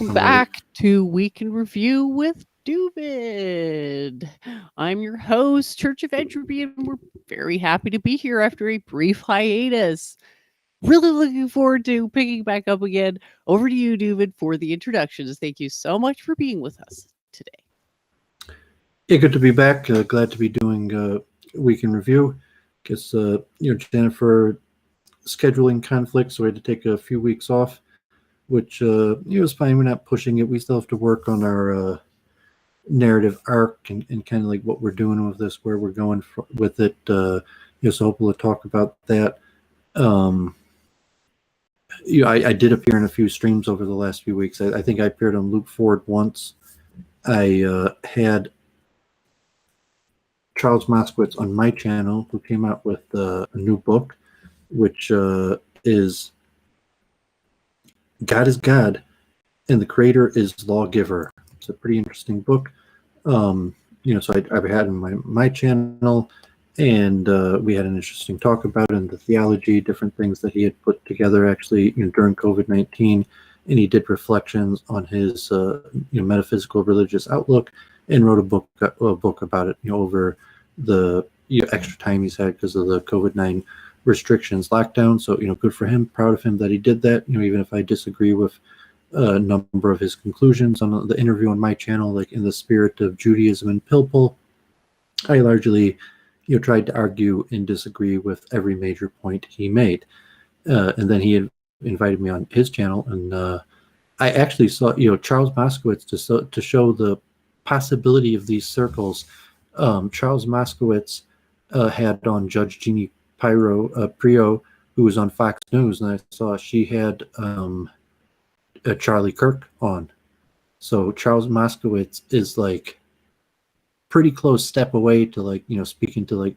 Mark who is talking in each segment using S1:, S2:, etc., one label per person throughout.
S1: Welcome back to Week in Review with Doooovid. I'm your host, Church of Entropy, and we're very happy to be here after a brief hiatus. Really looking forward to picking back up again. Over to you, Doooovid, for the introductions. Thank you so much for being with us today.
S2: Yeah, good to be back. Glad to be doing Week in Review. Guess Jennifer scheduling conflicts, so we had to take a few weeks off, which was fine. We're not pushing it. We still have to work on our narrative arc and kind of like what we're doing with this, where we're going with it. So hopefully we'll talk about that. I did appear in a few streams over the last few weeks. I think I appeared on Luke Ford once. I had Charles Moskowitz on my channel, who came out with a new book, which is God is God and the Creator is Lawgiver. It's a pretty interesting book. So I've had in my channel, and we had an interesting talk about it and the theology, different things that he had put together actually during COVID-19, and he did reflections on his metaphysical religious outlook, and wrote a book about it over the extra time he's had because of the COVID-19 restrictions, lockdown. So good for him, proud of him that he did that. Even if I disagree with a number of his conclusions on the interview on my channel, like in the spirit of Judaism and Pilpul, I largely tried to argue and disagree with every major point he made. And then he had invited me on his channel, and I actually saw Charles Moskowitz to show the possibility of these circles. Charles Moskowitz had on Judge Jeannie Prio, who was on Fox News, and I saw she had Charlie Kirk on. So Charles Moskowitz is like pretty close step away to speaking to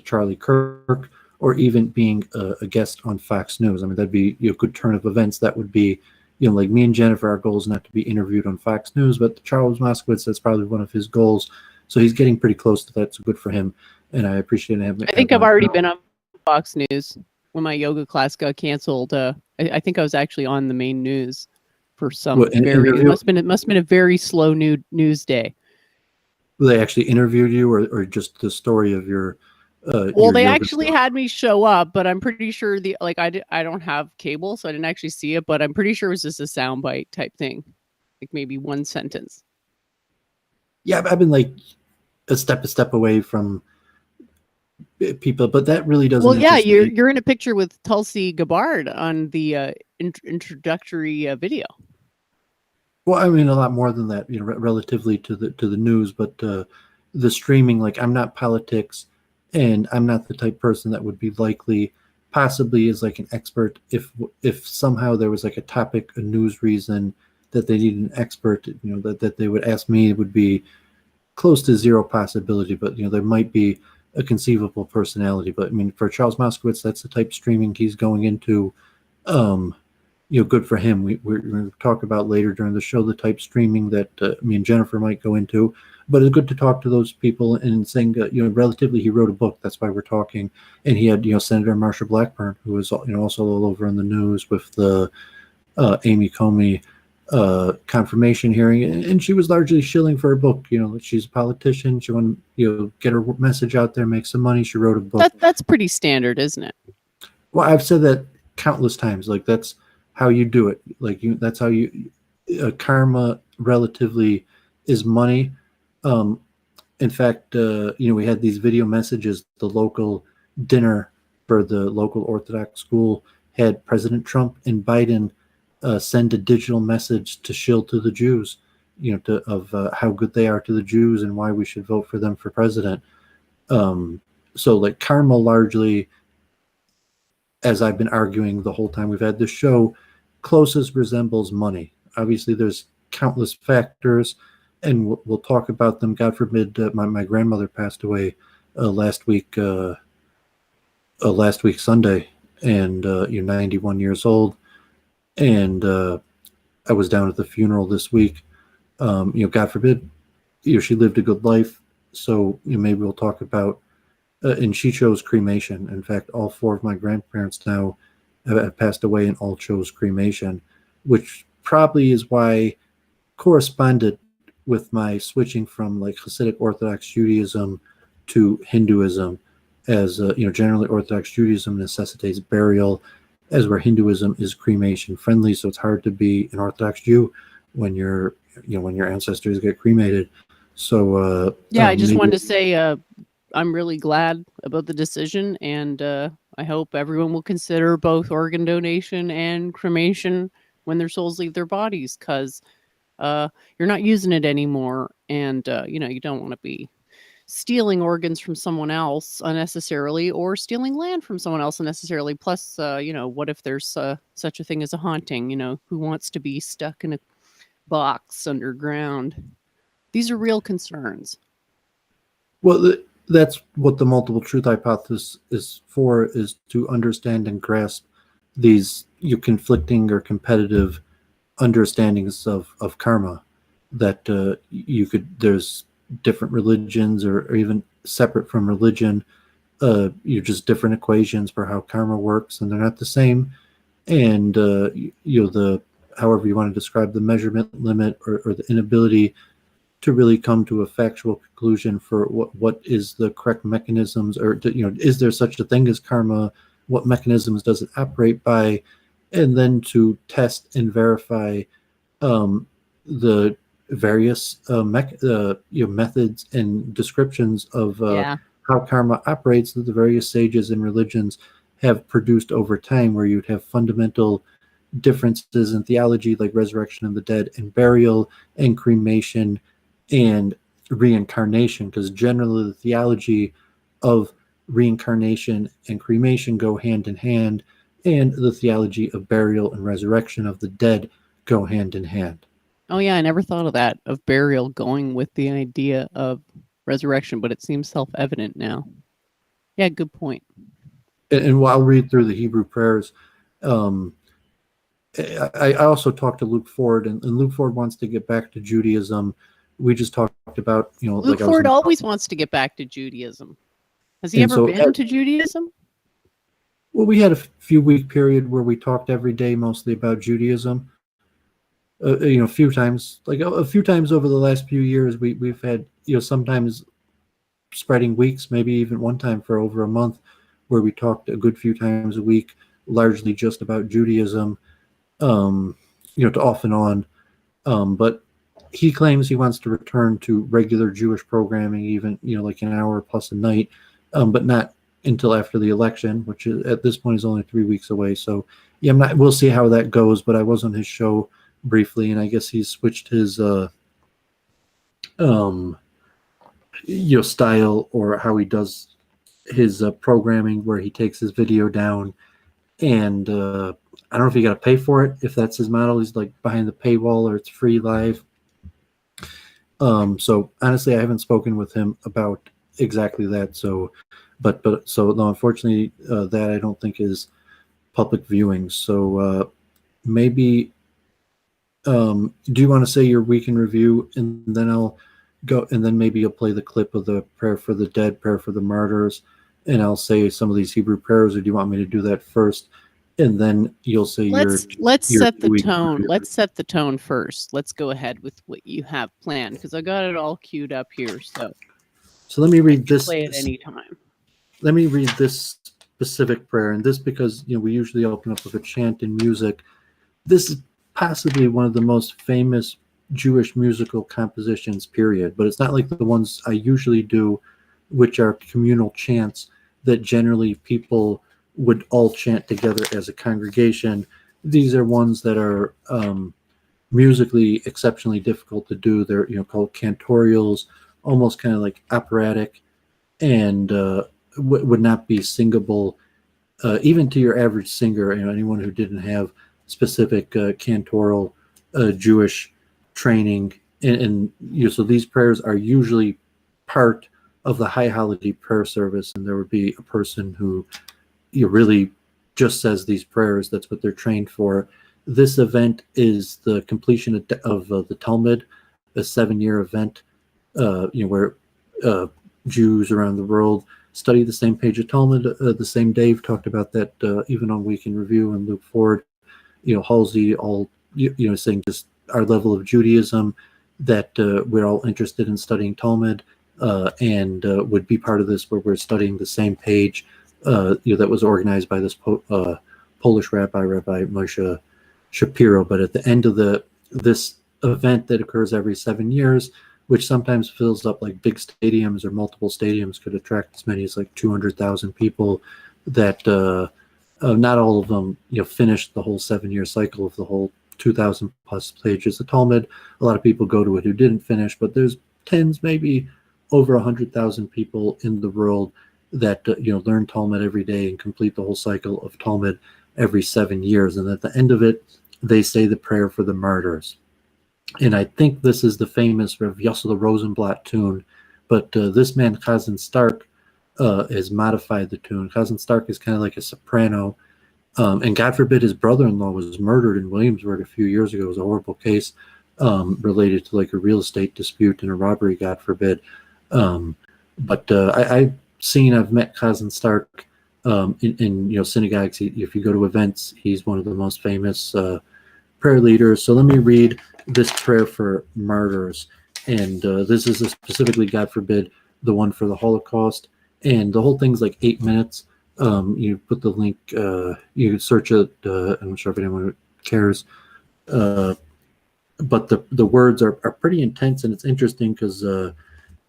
S2: Charlie Kirk, or even being a guest on Fox News. I mean, that'd be a good turn of events. That would be like me and Jennifer, our goal is not to be interviewed on Fox News, but Charles Moskowitz, that's probably one of his goals. So he's getting pretty close to that. So good for him, and I appreciate him.
S1: I think I've already been on Fox News when my yoga class got canceled. I think I was actually on the main news for some it must have been a very slow news day.
S2: They actually interviewed you, or just the story of your
S1: well, they actually had me show up, but I'm pretty sure I don't have cable, so I didn't actually see it, but I'm pretty sure it was just a soundbite type thing, like maybe one sentence.
S2: Yeah, I've been like a step away from people, but that really doesn't.
S1: Well, yeah, you're in a picture with Tulsi Gabbard on the introductory video.
S2: Well, I mean, a lot more than that, relatively to the news, but the streaming, I'm not politics, and I'm not the type of person that would be likely, possibly as an expert, if somehow there was a topic, a news reason that they need an expert, that they would ask me, it would be close to zero possibility. But there might be a conceivable personality. But I mean, for Charles Moskowitz, that's the type of streaming he's going into. Good for him. We're going to talk about later during the show the type of streaming that me and Jennifer might go into. But it's good to talk to those people and saying, relatively, he wrote a book. That's why we're talking. And he had, Senator Marsha Blackburn, who was, also all over in the news with the Amy Comey confirmation hearing, and she was largely shilling for her book. She's a politician. She wanted get her message out there, make some money. She wrote a book.
S1: That's pretty standard, isn't it?
S2: Well, I've said that countless times. That's how you do it. That's how you karma relatively is money. In fact, we had these video messages. The local dinner for the local Orthodox school had President Trump and Biden send a digital message to shill to the Jews, of how good they are to the Jews and why we should vote for them for president. So karma largely, as I've been arguing the whole time we've had this show, closest resembles money. Obviously, there's countless factors, and we'll talk about them. God forbid, my grandmother passed away last week Sunday, and 91 years old. And I was down at the funeral this week. God forbid, she lived a good life. So maybe we'll talk about, and she chose cremation. In fact, all four of my grandparents now have passed away and all chose cremation, which probably is why corresponded with my switching from like Hasidic Orthodox Judaism to Hinduism, as generally Orthodox Judaism necessitates burial, as where Hinduism is cremation friendly. So it's hard to be an Orthodox Jew when your ancestors get cremated. So
S1: Yeah, I just
S2: maybe
S1: wanted to say I'm really glad about the decision, and I hope everyone will consider both organ donation and cremation when their souls leave their bodies, because you're not using it anymore, and you don't want to be stealing organs from someone else unnecessarily, or stealing land from someone else unnecessarily. Plus, what if there's such a thing as a haunting? Who wants to be stuck in a box underground? These are real concerns.
S2: Well, that's what the multiple truth hypothesis is for, is to understand and grasp these conflicting or competitive understandings of karma, that there's different religions, or even separate from religion, just different equations for how karma works, and they're not the same. And the however you want to describe the measurement limit, or the inability to really come to a factual conclusion for what is the correct mechanisms, or is there such a thing as karma? What mechanisms does it operate by? And then to test and verify the various methods and descriptions of
S1: Yeah.
S2: how karma operates, that the various sages and religions have produced over time, where you'd have fundamental differences in theology, like resurrection of the dead and burial and cremation and reincarnation, because generally the theology of reincarnation and cremation go hand in hand, and the theology of burial and resurrection of the dead go hand in hand.
S1: Oh, yeah, I never thought of that, of burial going with the idea of resurrection, but it seems self-evident now. Yeah, good point.
S2: And while I'll read through the Hebrew prayers, I also talked to Luke Ford, and Luke Ford wants to get back to Judaism. We just talked about,
S1: Luke Ford always wants to get back to Judaism. Has he
S2: And
S1: ever
S2: so
S1: been to Judaism?
S2: Well, we had a few week period where we talked every day mostly about Judaism. A few times, like a few times over the last few years, we've had, sometimes spreading weeks, maybe even one time for over a month, where we talked a good few times a week, largely just about Judaism, to off and on. But he claims he wants to return to regular Jewish programming, even, like an hour plus a night, but not until after the election, which is, at this point, is only 3 weeks away. So yeah, we'll see how that goes. But I was on his show briefly, and I guess he's switched his style, or how he does his programming, where he takes his video down, and I don't know if you got to pay for it, if that's his model. He's like behind the paywall, or it's free live. So honestly, I haven't spoken with him about exactly that. So, but so no, unfortunately, that I don't think is public viewing. So maybe, do you want to say your week in review, and then I'll go, and then maybe you'll play the clip of the prayer for the dead, prayer for the martyrs, and I'll say some of these Hebrew prayers, or do you want me to do that first? And then you'll say
S1: let's
S2: your
S1: set the
S2: week
S1: tone.
S2: review.
S1: Let's set the tone first. Let's go ahead with what you have planned, because I got it all queued up here.
S2: So let me read this.
S1: Play it anytime.
S2: Let me read this specific prayer, and this because we usually open up with a chant and music. This is possibly one of the most famous Jewish musical compositions, period. But it's not like the ones I usually do, which are communal chants that generally people would all chant together as a congregation. These are ones that are musically exceptionally difficult to do. They're called cantorials, almost kind of like operatic, and would not be singable even to your average singer. Anyone who didn't have specific cantoral Jewish training, and so these prayers are usually part of the high holiday prayer service, and there would be a person who really just says these prayers. That's what they're trained for. This event is the completion of the Talmud, a 7-year event, where Jews around the world study the same page of Talmud the same day. We've talked about that even on Week in Review, and Luke Ford, Halsey, all saying just our level of Judaism, that we're all interested in studying Talmud, and would be part of this, where we're studying the same page, that was organized by this Polish rabbi, Rabbi Moshe Shapiro. But at the end of this event that occurs every 7 years, which sometimes fills up like big stadiums, or multiple stadiums could attract as many as like 200,000 people, that not all of them finish the whole 7-year cycle of the whole 2,000 plus pages of Talmud. A lot of people go to it who didn't finish, but there's tens, maybe over 100,000 people in the world that learn Talmud every day and complete the whole cycle of Talmud every 7 years. And at the end of it, they say the prayer for the martyrs. And I think this is the famous Rav Yossel Rosenblatt tune, but this man, Chazan Stark, has modified the tune. Chazan Stark is kind of like a soprano, and God forbid his brother-in-law was murdered in Williamsburg a few years ago. It was a horrible case related to like a real estate dispute and a robbery, God forbid. But I've met Chazan Stark in synagogues. If you go to events, he's one of the most famous prayer leaders. So let me read this prayer for martyrs, and this is specifically, God forbid, the one for the Holocaust, and the whole thing's like 8 minutes. You put the link, you can search it. I'm not sure if anyone cares, but the words are pretty intense, and it's interesting because so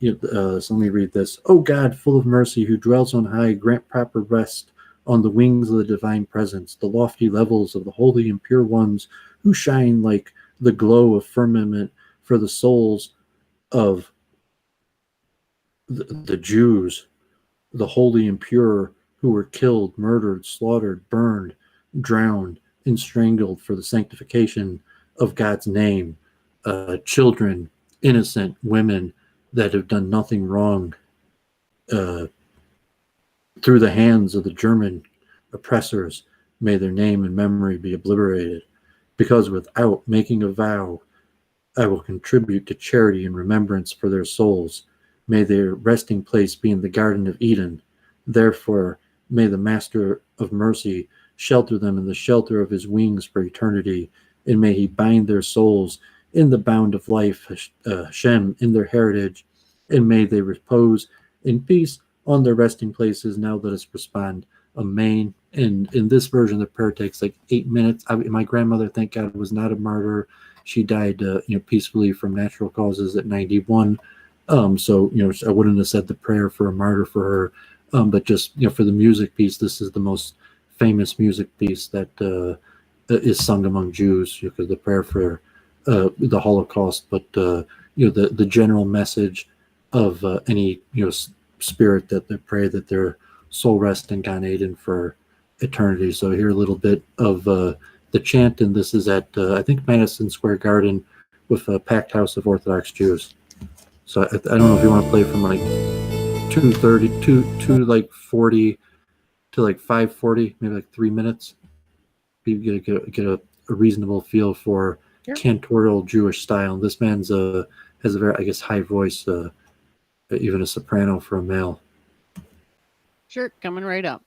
S2: let me read this. "O God, full of mercy, who dwells on high, grant proper rest on the wings of the divine presence, the lofty levels of the holy and pure ones, who shine like the glow of firmament for the souls of the Jews, the holy and pure, who were killed, murdered, slaughtered, burned, drowned, and strangled for the sanctification of God's name, children, innocent women that have done nothing wrong, through the hands of the German oppressors, may their name and memory be obliterated, because without making a vow, I will contribute to charity and remembrance for their souls. May their resting place be in the Garden of Eden. Therefore, may the Master of Mercy shelter them in the shelter of his wings for eternity, and may he bind their souls in the bound of life, Hashem, in their heritage, and may they repose in peace on their resting places. Now let us respond. Amen." And in this version, the prayer takes like 8 minutes. My grandmother, thank God, was not a martyr. She died, peacefully from natural causes at 91. So I wouldn't have said the prayer for a martyr for her. But just for the music piece, this is the most famous music piece that is sung among Jews, because the prayer for the Holocaust. But the general message of any spirit that they pray that their soul rest in Gan Eden for eternity. So here a little bit of the chant, and this is at I think Madison Square Garden with a packed house of Orthodox Jews. So I don't know if you want to play from like 2:30 to like 40 to like 5:40, maybe like 3 minutes. You get a reasonable feel for cantorial Jewish style. And this man's has a very, I guess, high voice, even a soprano for a male.
S1: Sure, coming right up.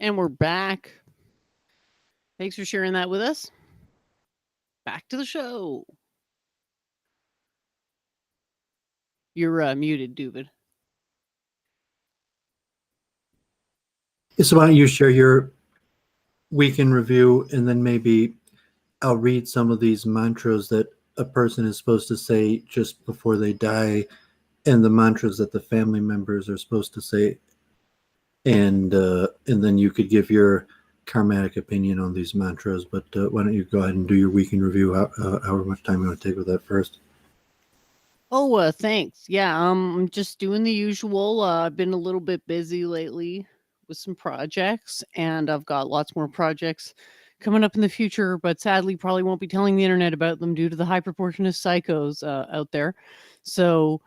S1: And we're back. Thanks for sharing that with us. Back to the show. You're muted, Doooovid.
S2: So why don't you share your week in review, and then maybe I'll read some of these mantras that a person is supposed to say just before they die, and the mantras that the family members are supposed to say, and then you could give your karmatic opinion on these mantras. But why don't you go ahead and do your week in review? However much time you want to take with that first.
S1: Oh, thanks. Yeah, I'm just doing the usual. I've been a little bit busy lately with some projects, and I've got lots more projects coming up in the future, but sadly probably won't be telling the internet about them due to the high proportion of psychos out there. So,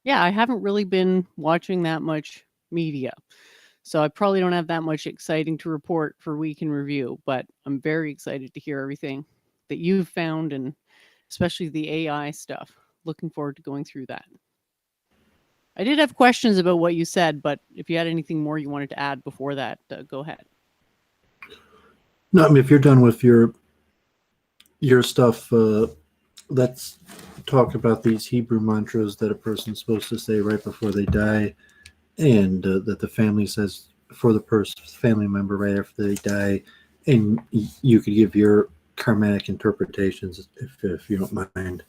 S1: yeah, I haven't really been watching that much media. So I probably don't have that much exciting to report for week in review, but I'm very excited to hear everything that you've found, and especially the AI stuff. Looking forward to going through that. I did have questions about what you said, but if you had anything more you wanted to add before that, go ahead.
S2: No, I mean, if you're done with your stuff, let's talk about these Hebrew mantras that a person's supposed to say right before they die, and that the family says for the family member right after they die, and you could give your karmatic interpretations if you don't mind.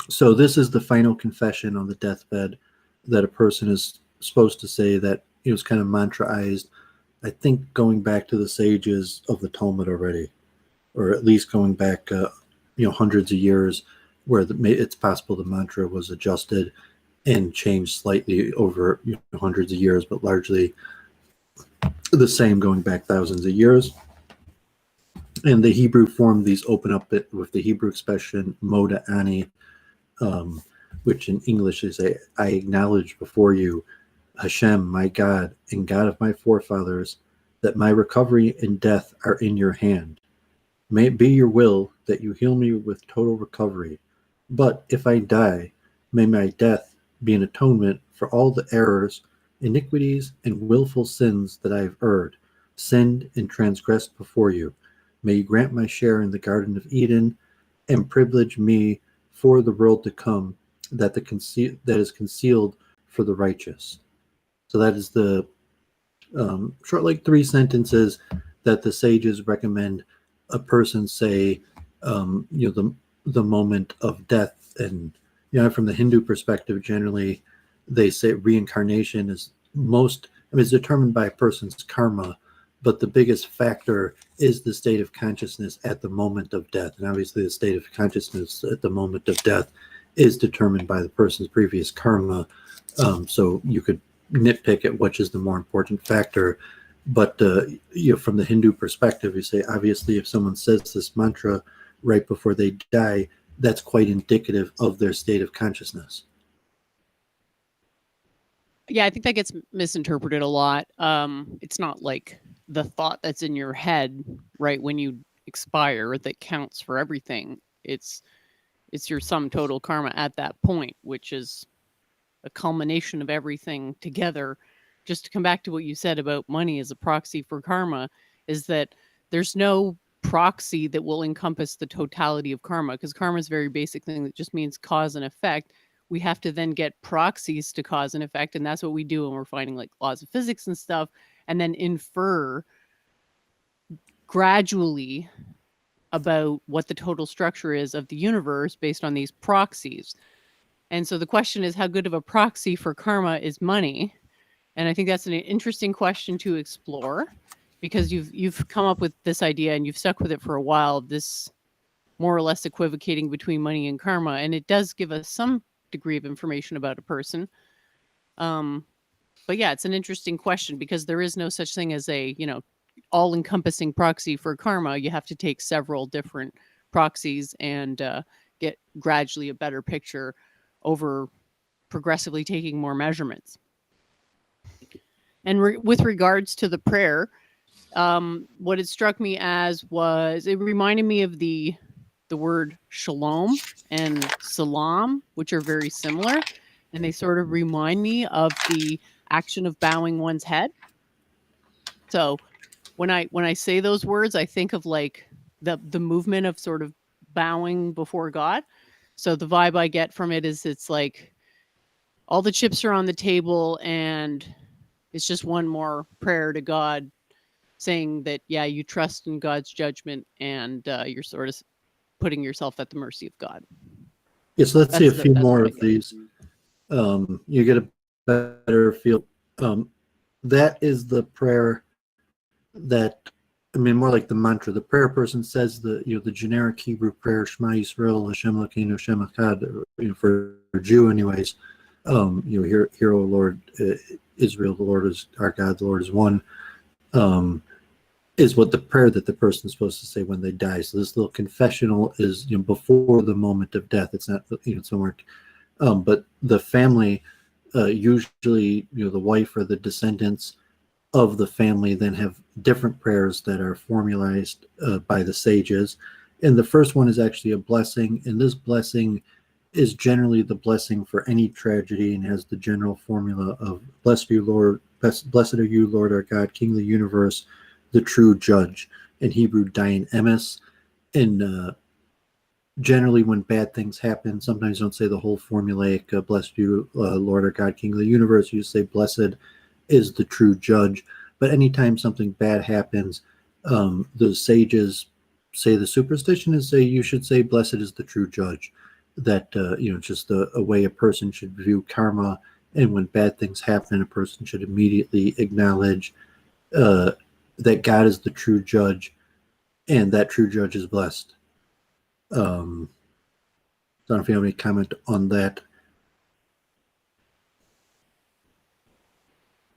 S2: So this is the final confession on the deathbed that a person is supposed to say, that it was kind of mantraized, I think, going back to the sages of the Talmud already, or at least going back hundreds of years, where it's possible the mantra was adjusted and changed slightly over hundreds of years, but largely the same going back thousands of years. And the Hebrew form, these open up it with the Hebrew expression moda ani, which in English is I acknowledge before you, Hashem, my God, and God of my forefathers, that my recovery and death are in your hand. May it be your will that you heal me with total recovery. But if I die, may my death be an atonement for all the errors, iniquities, and willful sins that I have erred, sinned, and transgressed before you. May you grant my share in the Garden of Eden, and privilege me for the world to come, that is concealed for the righteous. So that is the short, like 3 sentences that the sages recommend a person say, the moment of death. And from the Hindu perspective, generally they say reincarnation is it's determined by a person's karma, but the biggest factor is the state of consciousness at the moment of death. And obviously the state of consciousness at the moment of death is determined by the person's previous karma. So you could nitpick at which is the more important factor. But from the Hindu perspective, you say, obviously, if someone says this mantra right before they die, that's quite indicative of their state of consciousness.
S1: Yeah, I think that gets misinterpreted a lot. It's not like the thought that's in your head right when you expire that counts for everything. It's your sum total karma at that point, which is a culmination of everything together. Just to come back to what you said about money as a proxy for karma, is that there's no proxy that will encompass the totality of karma, because karma is a very basic thing that just means cause and effect. We have to then get proxies to cause and effect, and that's what we do when we're finding like laws of physics and stuff, and then infer gradually about what the total structure is of the universe based on these proxies. And so the question is, how good of a proxy for karma is money? And I think that's an interesting question to explore, because you've come up with this idea and you've stuck with it for a while, this more or less equivocating between money and karma. And it does give us some degree of information about a person. But yeah, it's an interesting question, because there is no such thing as a, all-encompassing proxy for karma. You have to take several different proxies and get gradually a better picture over progressively taking more measurements. And with regards to the prayer, what it struck me as was, it reminded me of the word shalom and salam, which are very similar. And they sort of remind me of the action of bowing one's head. So when I say those words, I think of like the movement of sort of bowing before God. So the vibe I get from it is it's like all the chips are on the table and it's just one more prayer to God saying that, yeah, you trust in God's judgment and you're sort of putting yourself at the mercy of God.
S2: Yeah, so let's see a few
S1: That's
S2: more
S1: what I
S2: of
S1: get.
S2: these. You get a better feel. That is the prayer that, I mean, more like the mantra. The prayer person says the generic Hebrew prayer, Shema Yisrael, Hashem Elokeinu, Hashem Echad, for a Jew anyways. Hear, O Lord, Israel, the Lord is our God, the Lord is one. Is what the prayer that the person is supposed to say when they die. So this little confessional is before the moment of death. It's not somewhere, but the family, usually the wife or the descendants of the family then have different prayers that are formalized by the sages, and the first one is actually a blessing, and this blessing is generally the blessing for any tragedy and has the general formula of blessed are you Lord, blessed are you Lord our God, King of the universe, the true judge. In Hebrew, Dayan Emes. And generally when bad things happen, sometimes you don't say the whole formulaic blessed you Lord our God, King of the universe. You just say blessed is the true judge. But anytime something bad happens, the sages say the superstition is say you should say blessed is the true judge. That just a way a person should view karma, and when bad things happen, a person should immediately acknowledge that God is the true judge, and that true judge is blessed. I don't know if you have any comment on that.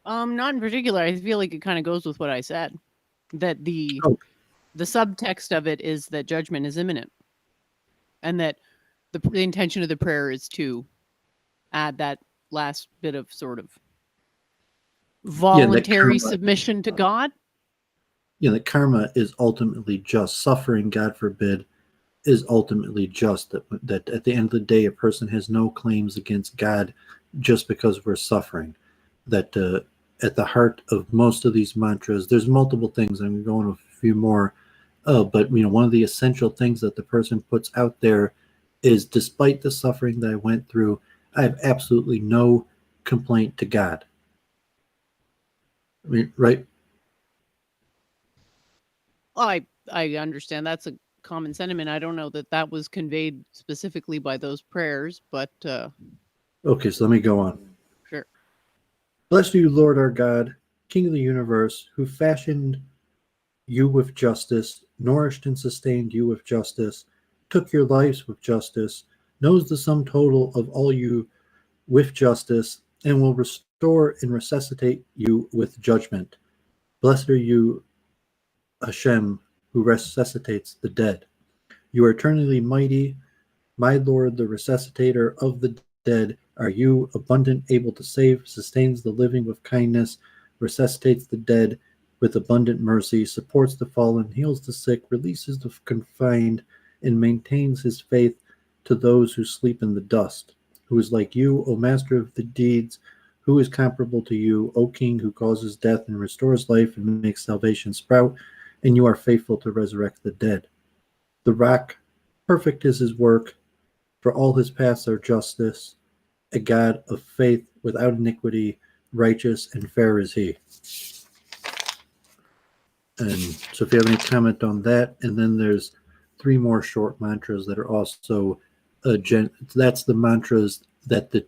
S1: Not in particular. I feel like it kind of goes with what I said. That the subtext of it is that judgment is imminent, and that the intention of the prayer is to add that last bit of sort of voluntary submission to God.
S2: That karma is ultimately just. Suffering, God forbid, is ultimately just. That at the end of the day, a person has no claims against God just because we're suffering. That at the heart of most of these mantras, there's multiple things. I'm going with a few more, but one of the essential things that the person puts out there is, despite the suffering that I went through, I have absolutely no complaint to God. I mean, right?
S1: I understand that's a common sentiment. I don't know that was conveyed specifically by those prayers, but
S2: okay, so let me go on.
S1: Sure.
S2: Bless you, Lord our God, King of the universe, who fashioned you with justice, nourished and sustained you with justice, took your lives with justice, knows the sum total of all you with justice, and will restore and resuscitate you with judgment. Blessed are you, Hashem, who resuscitates the dead. You are eternally mighty, my Lord, the resuscitator of the dead. Are you abundant, able to save, sustains the living with kindness, resuscitates the dead with abundant mercy, supports the fallen, heals the sick, releases the confined, and maintains his faith to those who sleep in the dust. Who is like you, O Master of the deeds? Who is comparable to you, O King, who causes death and restores life and makes salvation sprout, and you are faithful to resurrect the dead. The rock, perfect is his work, for all his paths are justice, a God of faith without iniquity, righteous and fair is he. And so if you have any comment on that, and then there's 3 more short mantras that are also that's the mantras that the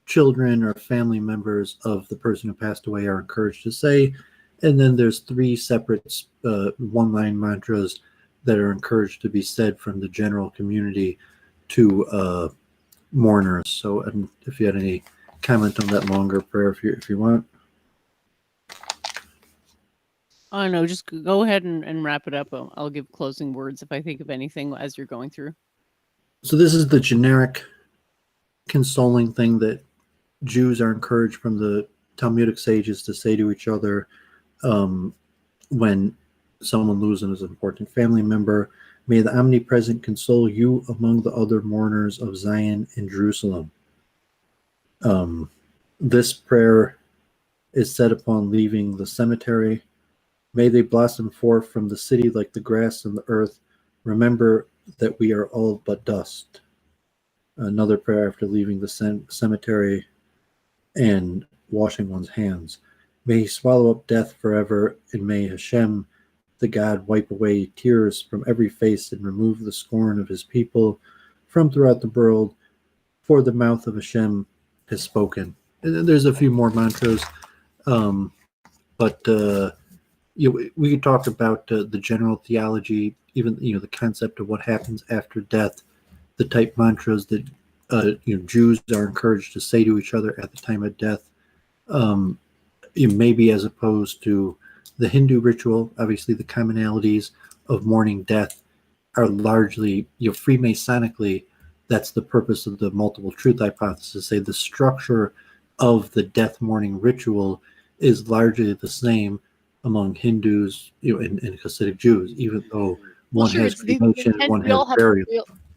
S2: children or family members of the person who passed away are encouraged to say. And then there's 3 separate one-line mantras that are encouraged to be said from the general community to mourners. So if you had any comment on that longer prayer, if you want.
S1: Oh no, just go ahead and wrap it up. I'll give closing words if I think of anything as you're going through.
S2: So this is the generic consoling thing that Jews are encouraged from the Talmudic sages to say to each other when someone loses an important family member. May the Omnipresent console you among the other mourners of Zion and Jerusalem. This prayer is said upon leaving the cemetery. May they blossom forth from the city like the grass and the earth. Remember that we are all but dust. Another prayer after leaving the cemetery and washing one's hands. May he swallow up death forever, and may Hashem, the God, wipe away tears from every face and remove the scorn of his people from throughout the world, for the mouth of Hashem has spoken. And then there's a few more mantras, but we could talk about the general theology, even the concept of what happens after death, the type mantras that Jews are encouraged to say to each other at the time of death. Maybe as opposed to the Hindu ritual, obviously the commonalities of mourning death are largely, Freemasonically, that's the purpose of the multiple truth hypothesis. Say the structure of the death mourning ritual is largely the same among Hindus, and Hasidic Jews, even though one has cremation and one has burial.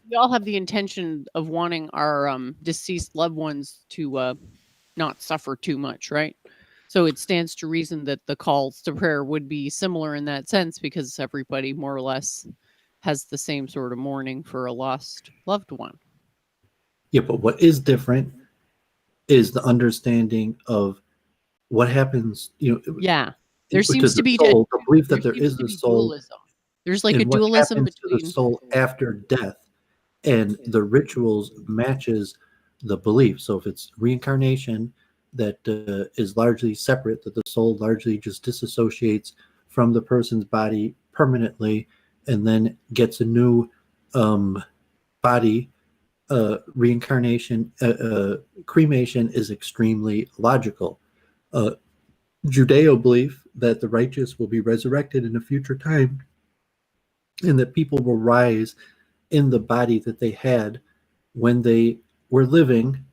S1: We all have the intention of wanting our deceased loved ones to not suffer too much, right? So it stands to reason that the calls to prayer would be similar in that sense, because everybody more or less has the same sort of mourning for a lost loved one.
S2: Yeah, but what is different is the understanding of what happens.
S1: Yeah, there seems to be
S2: the belief that there is a soul.
S1: Dualism. There's like a dualism between
S2: the soul after death, and the rituals matches the belief. So if it's reincarnation, that is largely separate, that the soul largely just disassociates from the person's body permanently and then gets a new body. Reincarnation, cremation is extremely logical. Judeo belief that the righteous will be resurrected in a future time and that people will rise in the body that they had when they were living,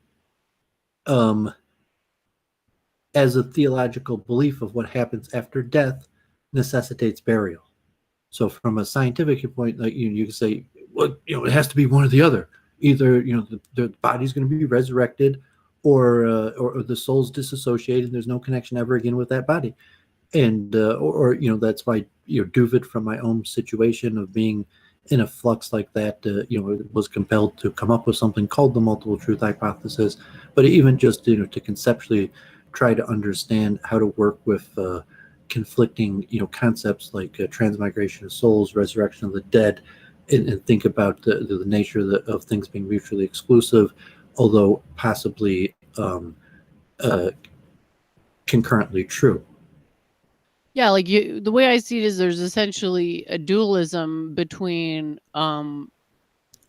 S2: as a theological belief of what happens after death necessitates burial. So from a scientific viewpoint, like you can say, well, it has to be one or the other. Either the body's going to be resurrected, or the soul's disassociated. And there's no connection ever again with that body, and or that's why Doooovid, from my own situation of being in a flux like that, was compelled to come up with something called the multiple truth hypothesis. But even just to conceptually try to understand how to work with conflicting concepts like transmigration of souls, resurrection of the dead, and think about the nature of things being mutually exclusive, although possibly concurrently true.
S1: Yeah, like the way I see it is there's essentially a dualism between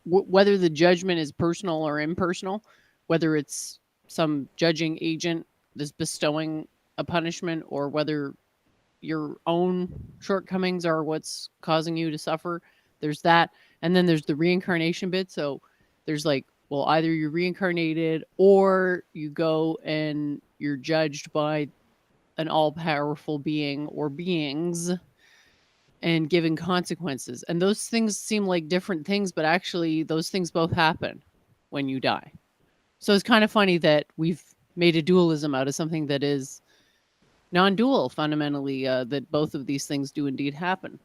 S1: whether the judgment is personal or impersonal, whether it's some judging agent that's bestowing a punishment, or whether your own shortcomings are what's causing you to suffer. There's that. And then there's the reincarnation bit. So there's like, well, either you're reincarnated or you go and you're judged by an all-powerful being or beings and given consequences. And those things seem like different things, but actually those things both happen when you die. So it's kind of funny that we've made a dualism out of something that is non-dual fundamentally, that both of these things do indeed happen.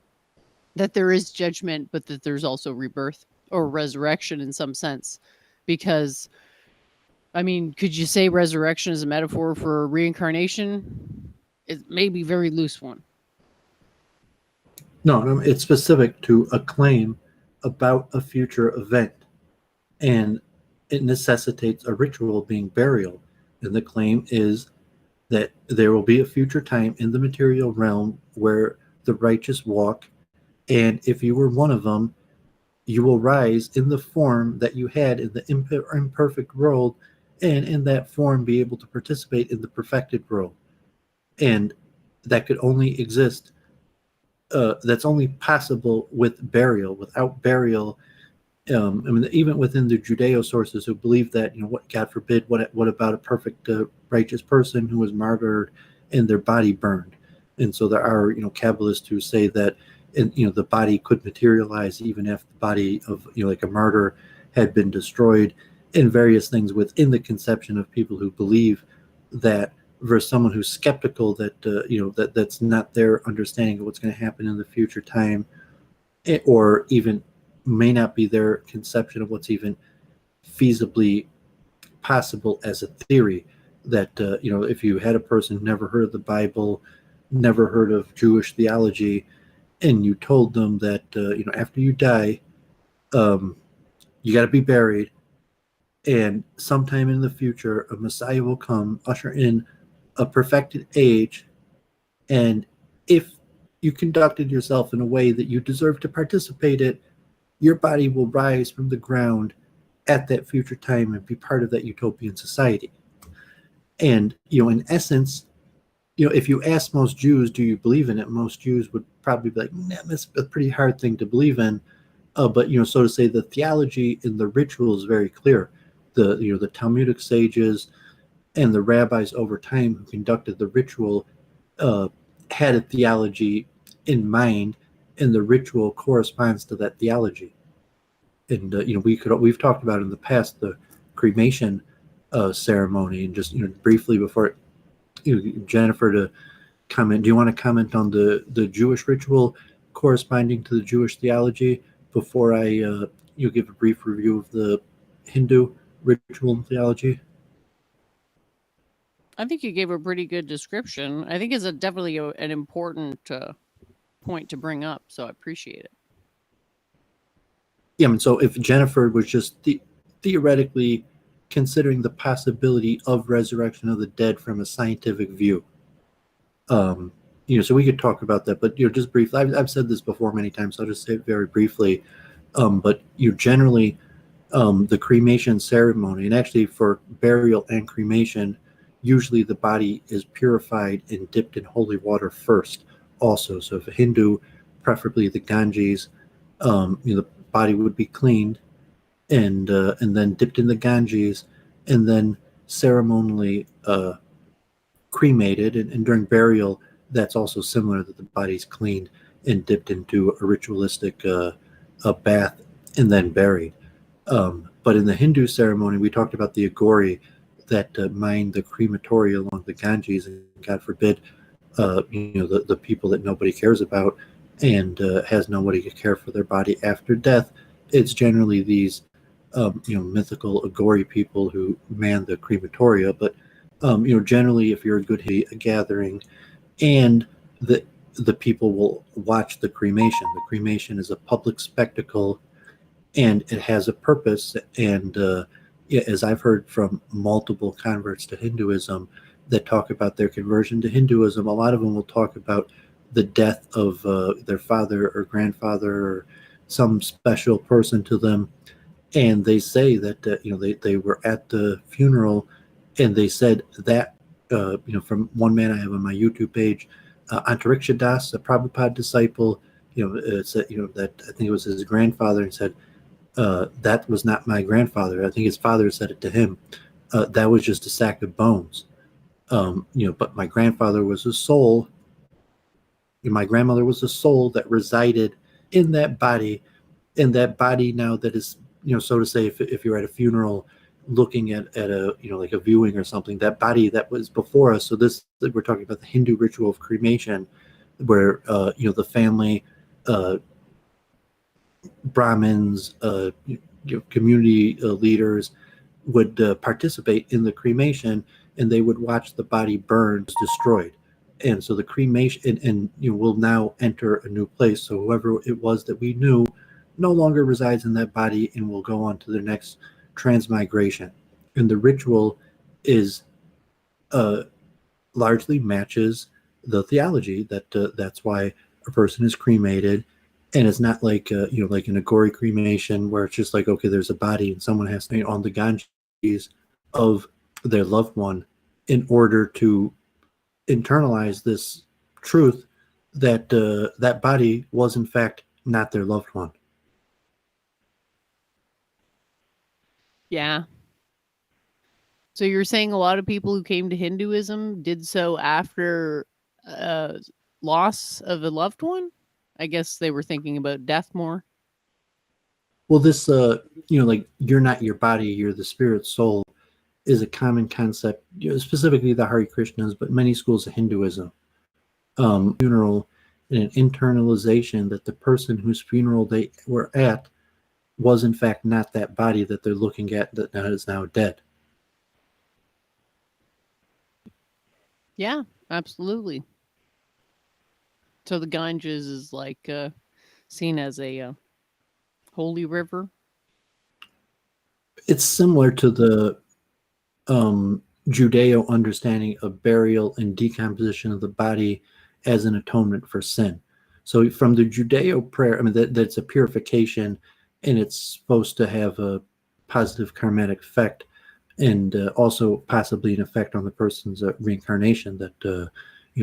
S1: That there is judgment, but that there's also rebirth or resurrection in some sense. Because, I mean, could you say resurrection is a metaphor for reincarnation? It may be a very loose one.
S2: No, it's specific to a claim about a future event. And it necessitates a ritual being burial. And the claim is that there will be a future time in the material realm where the righteous walk, and if you were one of them, you will rise in the form that you had in the imperfect world, and in that form be able to participate in the perfected world. And that could only exist, that's only possible with burial. Without burial, even within the Judeo sources who believe that, what, God forbid, what about a perfect righteous person who was martyred and their body burned? And so there are, Kabbalists who say that, the body could materialize even if the body of, like a martyr had been destroyed, and various things within the conception of people who believe that versus someone who's skeptical that that's not their understanding of what's going to happen in the future time, or even may not be their conception of what's even feasibly possible as a theory. That if you had a person who never heard of the Bible, never heard of Jewish theology, and you told them that after you die, you got to be buried, and sometime in the future a Messiah will come, usher in a perfected age, and if you conducted yourself in a way that you deserve to participate in, your body will rise from the ground at that future time and be part of that utopian society. And in essence, if you ask most Jews, do you believe in it? Most Jews would probably be like, nah, that's a pretty hard thing to believe in. But so to say, the theology and the ritual is very clear. The Talmudic sages and the rabbis over time who conducted the ritual had a theology in mind, and the ritual corresponds to that theology. And we've talked about in the past the cremation ceremony, and just briefly before Jennifer to comment. Do you want to comment on the Jewish ritual corresponding to the Jewish theology before I give a brief review of the Hindu ritual and theology?
S1: I think you gave a pretty good description. I think it's definitely an important point to bring up, so I appreciate it.
S2: Yeah, and so if Jennifer was just theoretically considering the possibility of resurrection of the dead from a scientific view, so we could talk about that, but just briefly, I've said this before many times, so I'll just say it very briefly. But generally, the cremation ceremony, and actually for burial and cremation, usually the body is purified and dipped in holy water first. Also, so if a Hindu, preferably the Ganges, the body would be cleaned and then dipped in the Ganges, and then ceremonially cremated, and during burial that's also similar, that the body's cleaned and dipped into a ritualistic a bath and then buried. But in the Hindu ceremony, we talked about the Agori that mine the crematoria along the Ganges, and God forbid the people that nobody cares about and has nobody to care for their body after death. It's generally these mythical Agori people who man the crematoria. But generally, if you're a good gathering, and the people will watch the cremation. The cremation is a public spectacle, and it has a purpose. And as I've heard from multiple converts to Hinduism that talk about their conversion to Hinduism, a lot of them will talk about the death of their father or grandfather or some special person to them, and they say that they were at the funeral, and they said that from one man I have on my YouTube page, Antariksha Das, a Prabhupada disciple, said that I think it was his grandfather, and said that was not my grandfather. I think his father said it to him. That was just a sack of bones. But my grandfather was a soul. My grandmother was a soul that resided in that body, now that is, so to say, if you're at a funeral looking at a like a viewing or something, that body that was before us. So this, we're talking about the Hindu ritual of cremation, where the family, Brahmins, community leaders would participate in the cremation, and they would watch the body burn, destroyed. And so the cremation, and will now enter a new place. So whoever it was that we knew no longer resides in that body and will go on to their next transmigration. And the ritual is largely matches the theology that that's why a person is cremated. And it's not like like an Agori cremation where it's just like, okay, there's a body and someone has to be on the Ganges of their loved one in order to internalize this truth that that body was in fact not their loved one.
S1: Yeah. So you're saying a lot of people who came to Hinduism did so after loss of a loved one? I guess they were thinking about death more.
S2: Well, this like, you're not your body, you're the spirit soul, is a common concept, specifically the Hare Krishnas, but many schools of Hinduism. Funeral and an internalization that the person whose funeral they were at was in fact not that body that they're looking at that is now dead.
S1: Yeah, absolutely. So the Ganges is like seen as a holy river.
S2: It's similar to the Judeo understanding of burial and decomposition of the body as an atonement for sin. So from the Judeo prayer, I mean, that's a purification, and it's supposed to have a positive karmatic effect, and also possibly an effect on the person's reincarnation. That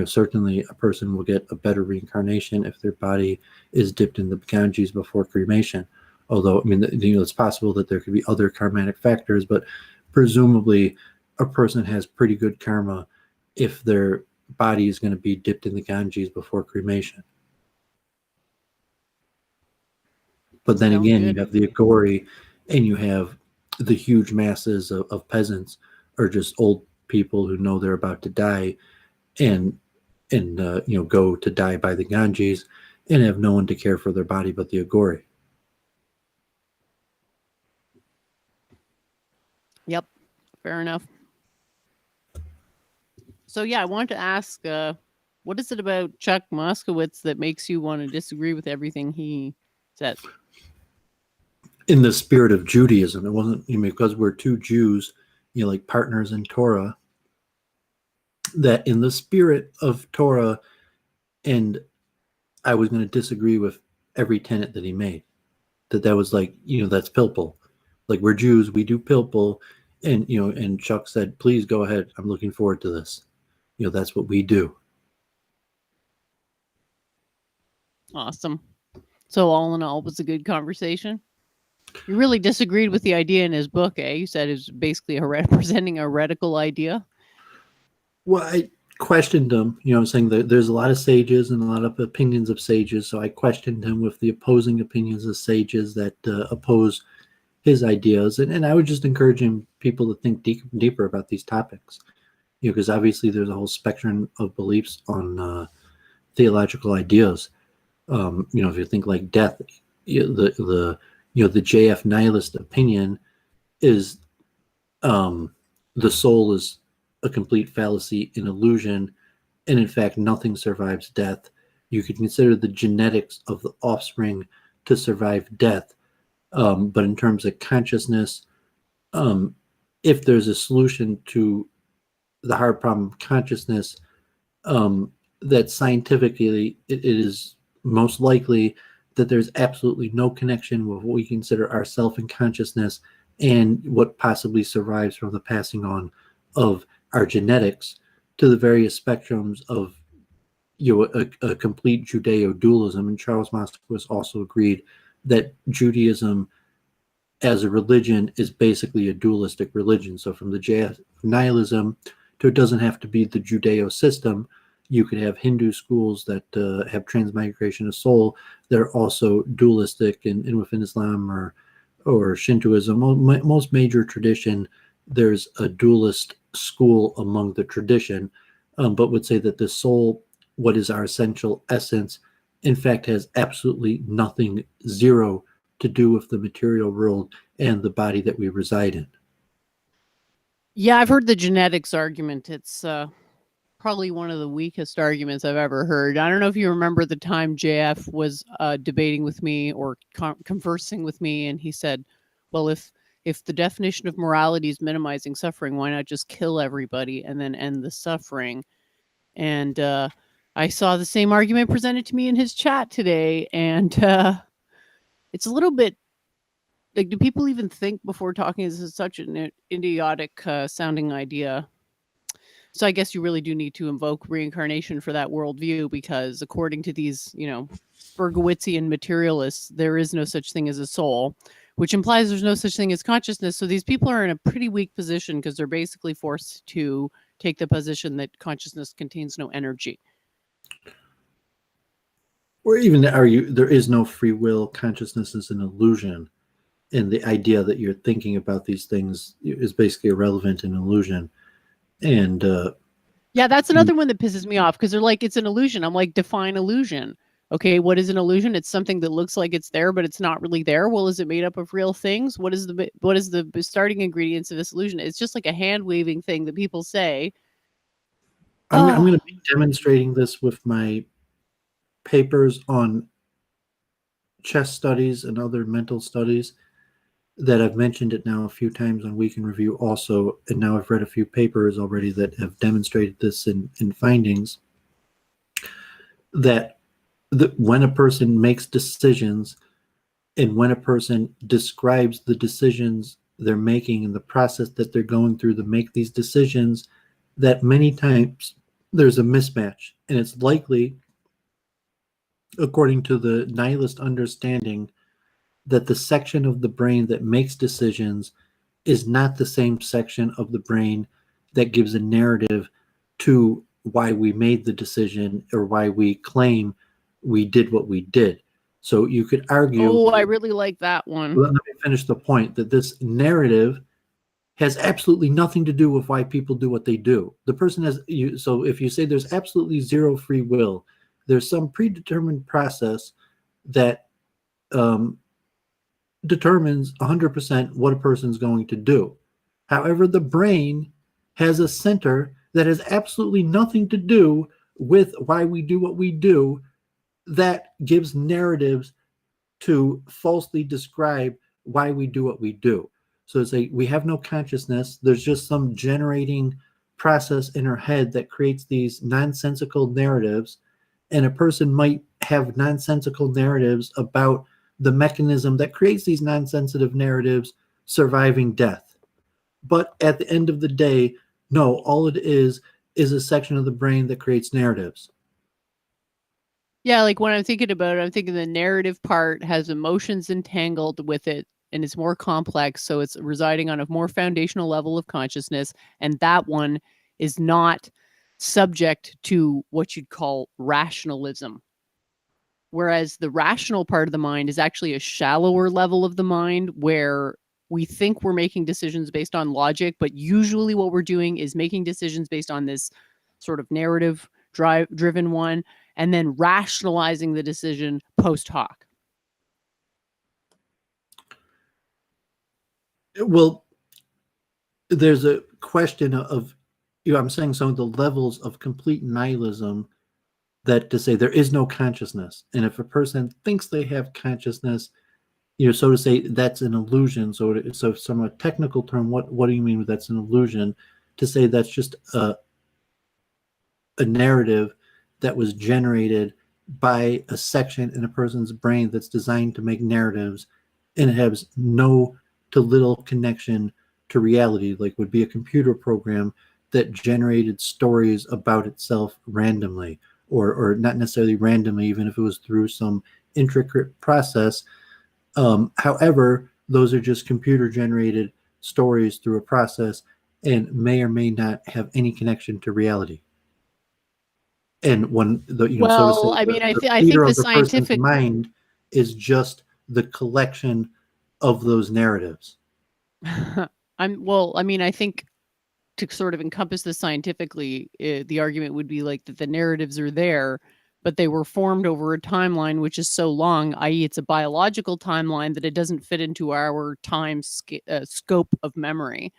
S2: certainly a person will get a better reincarnation if their body is dipped in the Ganges before cremation. Although, I mean, it's possible that there could be other karmatic factors, but presumably a person has pretty good karma if their body is going to be dipped in the Ganges before cremation. But then again, you have the Agori, and you have the huge masses of peasants, or just old people who know they're about to die, and go to die by the Ganges, and have no one to care for their body but the Agori.
S1: Yep, fair enough. So yeah, I wanted to ask, what is it about Chuck Moskowitz that makes you want to disagree with everything he says?
S2: In the spirit of Judaism, it wasn't because we're two Jews, like partners in Torah. That in the spirit of Torah, and I was going to disagree with every tenet that he made. That was like, that's pilpul. Like, we're Jews, we do pilpul, and and Chuck said, please go ahead. I'm looking forward to this. That's what we do.
S1: Awesome. So all in all, it was a good conversation. You really disagreed with the idea in his book, eh? You said it was basically presenting a heretical idea.
S2: Well, I questioned him. I'm saying that there's a lot of sages and a lot of opinions of sages. So I questioned him with the opposing opinions of sages that oppose his ideas. And I would just encourage people to think deeper about these topics. Because obviously there's a whole spectrum of beliefs on theological ideas. If you think like death, the JF nihilist opinion is the soul is a complete fallacy, an illusion, and in fact nothing survives death. You could consider the genetics of the offspring to survive death, but in terms of consciousness, if there's a solution to the hard problem of consciousness, that scientifically it is most likely that there's absolutely no connection with what we consider our self and consciousness and what possibly survives from the passing on of our genetics to the various spectrums of a complete Judeo-dualism. And Charles Moskowitz also agreed that Judaism as a religion is basically a dualistic religion. So from the JF nihilism to, it doesn't have to be the Judeo system. You could have Hindu schools that have transmigration of soul. They're also dualistic, and within Islam or Shintoism, most major tradition, there's a dualist school among the tradition, but would say that the soul, what is our essential essence, in fact has absolutely nothing, zero, to do with the material world and the body that we reside in.
S1: Yeah, I've heard the genetics argument. It's probably one of the weakest arguments I've ever heard. I don't know if you remember the time JF was debating with me or conversing with me, and he said, well, if the definition of morality is minimizing suffering, why not just kill everybody and then end the suffering? And I saw the same argument presented to me in his chat today, and it's a little bit like, do people even think before talking? This is such an idiotic sounding idea. So I guess you really do need to invoke reincarnation for that worldview, because according to these, Bergowitzian materialists, there is no such thing as a soul, which implies there's no such thing as consciousness. So these people are in a pretty weak position because they're basically forced to take the position that consciousness contains no energy.
S2: Or even to argue there is no free will, consciousness is an illusion. And the idea that you're thinking about these things is basically irrelevant and illusion. And
S1: yeah, that's another one that pisses me off because they're like, it's an illusion. I'm like, define illusion. Okay, what is an illusion? It's something that looks like it's there, but it's not really there. Well, is it made up of real things? What is the starting ingredients of this illusion? It's just like a hand waving thing that people say.
S2: I'm going to be demonstrating this with my papers on chess studies and other mental studies that I've mentioned it now a few times on Week in Review also, and now I've read a few papers already that have demonstrated this in findings, that when a person makes decisions and when a person describes the decisions they're making and the process that they're going through to make these decisions, that many times there's a mismatch. And it's likely, according to the nihilist understanding, that the section of the brain that makes decisions is not the same section of the brain that gives a narrative to why we made the decision or why we claim we did what we did. So you could argue.
S1: Oh, I really like that one.
S2: Let me finish the point that this narrative has absolutely nothing to do with why people do what they do. The person has you. So if you say there's absolutely zero free will, there's some predetermined process that determines 100% what a person's going to do. However, the brain has a center that has absolutely nothing to do with why we do what we do, that gives narratives to falsely describe why we do what we do. So it's we have no consciousness. There's just some generating process in our head that creates these nonsensical narratives, and a person might have nonsensical narratives about the mechanism that creates these nonsensitive narratives surviving death. But at the end of the day, no, all it is a section of the brain that creates narratives.
S1: Yeah, like when I'm thinking about it, I'm thinking the narrative part has emotions entangled with it and it's more complex. So it's residing on a more foundational level of consciousness. And that one is not subject to what you'd call rationalism. Whereas the rational part of the mind is actually a shallower level of the mind where we think we're making decisions based on logic, but usually what we're doing is making decisions based on this sort of narrative driven one, and then rationalizing the decision post hoc.
S2: Well, there's a question of, I'm saying some of the levels of complete nihilism, that to say there is no consciousness. And if a person thinks they have consciousness, so to say, that's an illusion. So from a technical term, what do you mean with that's an illusion? To say that's just a narrative that was generated by a section in a person's brain that's designed to make narratives, and it has no to little connection to reality, like would be a computer program that generated stories about itself randomly, or not necessarily randomly, even if it was through some intricate process. However, those are just computer generated stories through a process and may or may not have any connection to reality. And when the so to say,
S1: I mean, I think
S2: theater
S1: the
S2: of the person's
S1: scientific
S2: mind is just the collection of those narratives.
S1: I think to sort of encompass this scientifically, the argument would be like that the narratives are there, but they were formed over a timeline which is so long, i.e., it's a biological timeline, that it doesn't fit into our time scope of memory,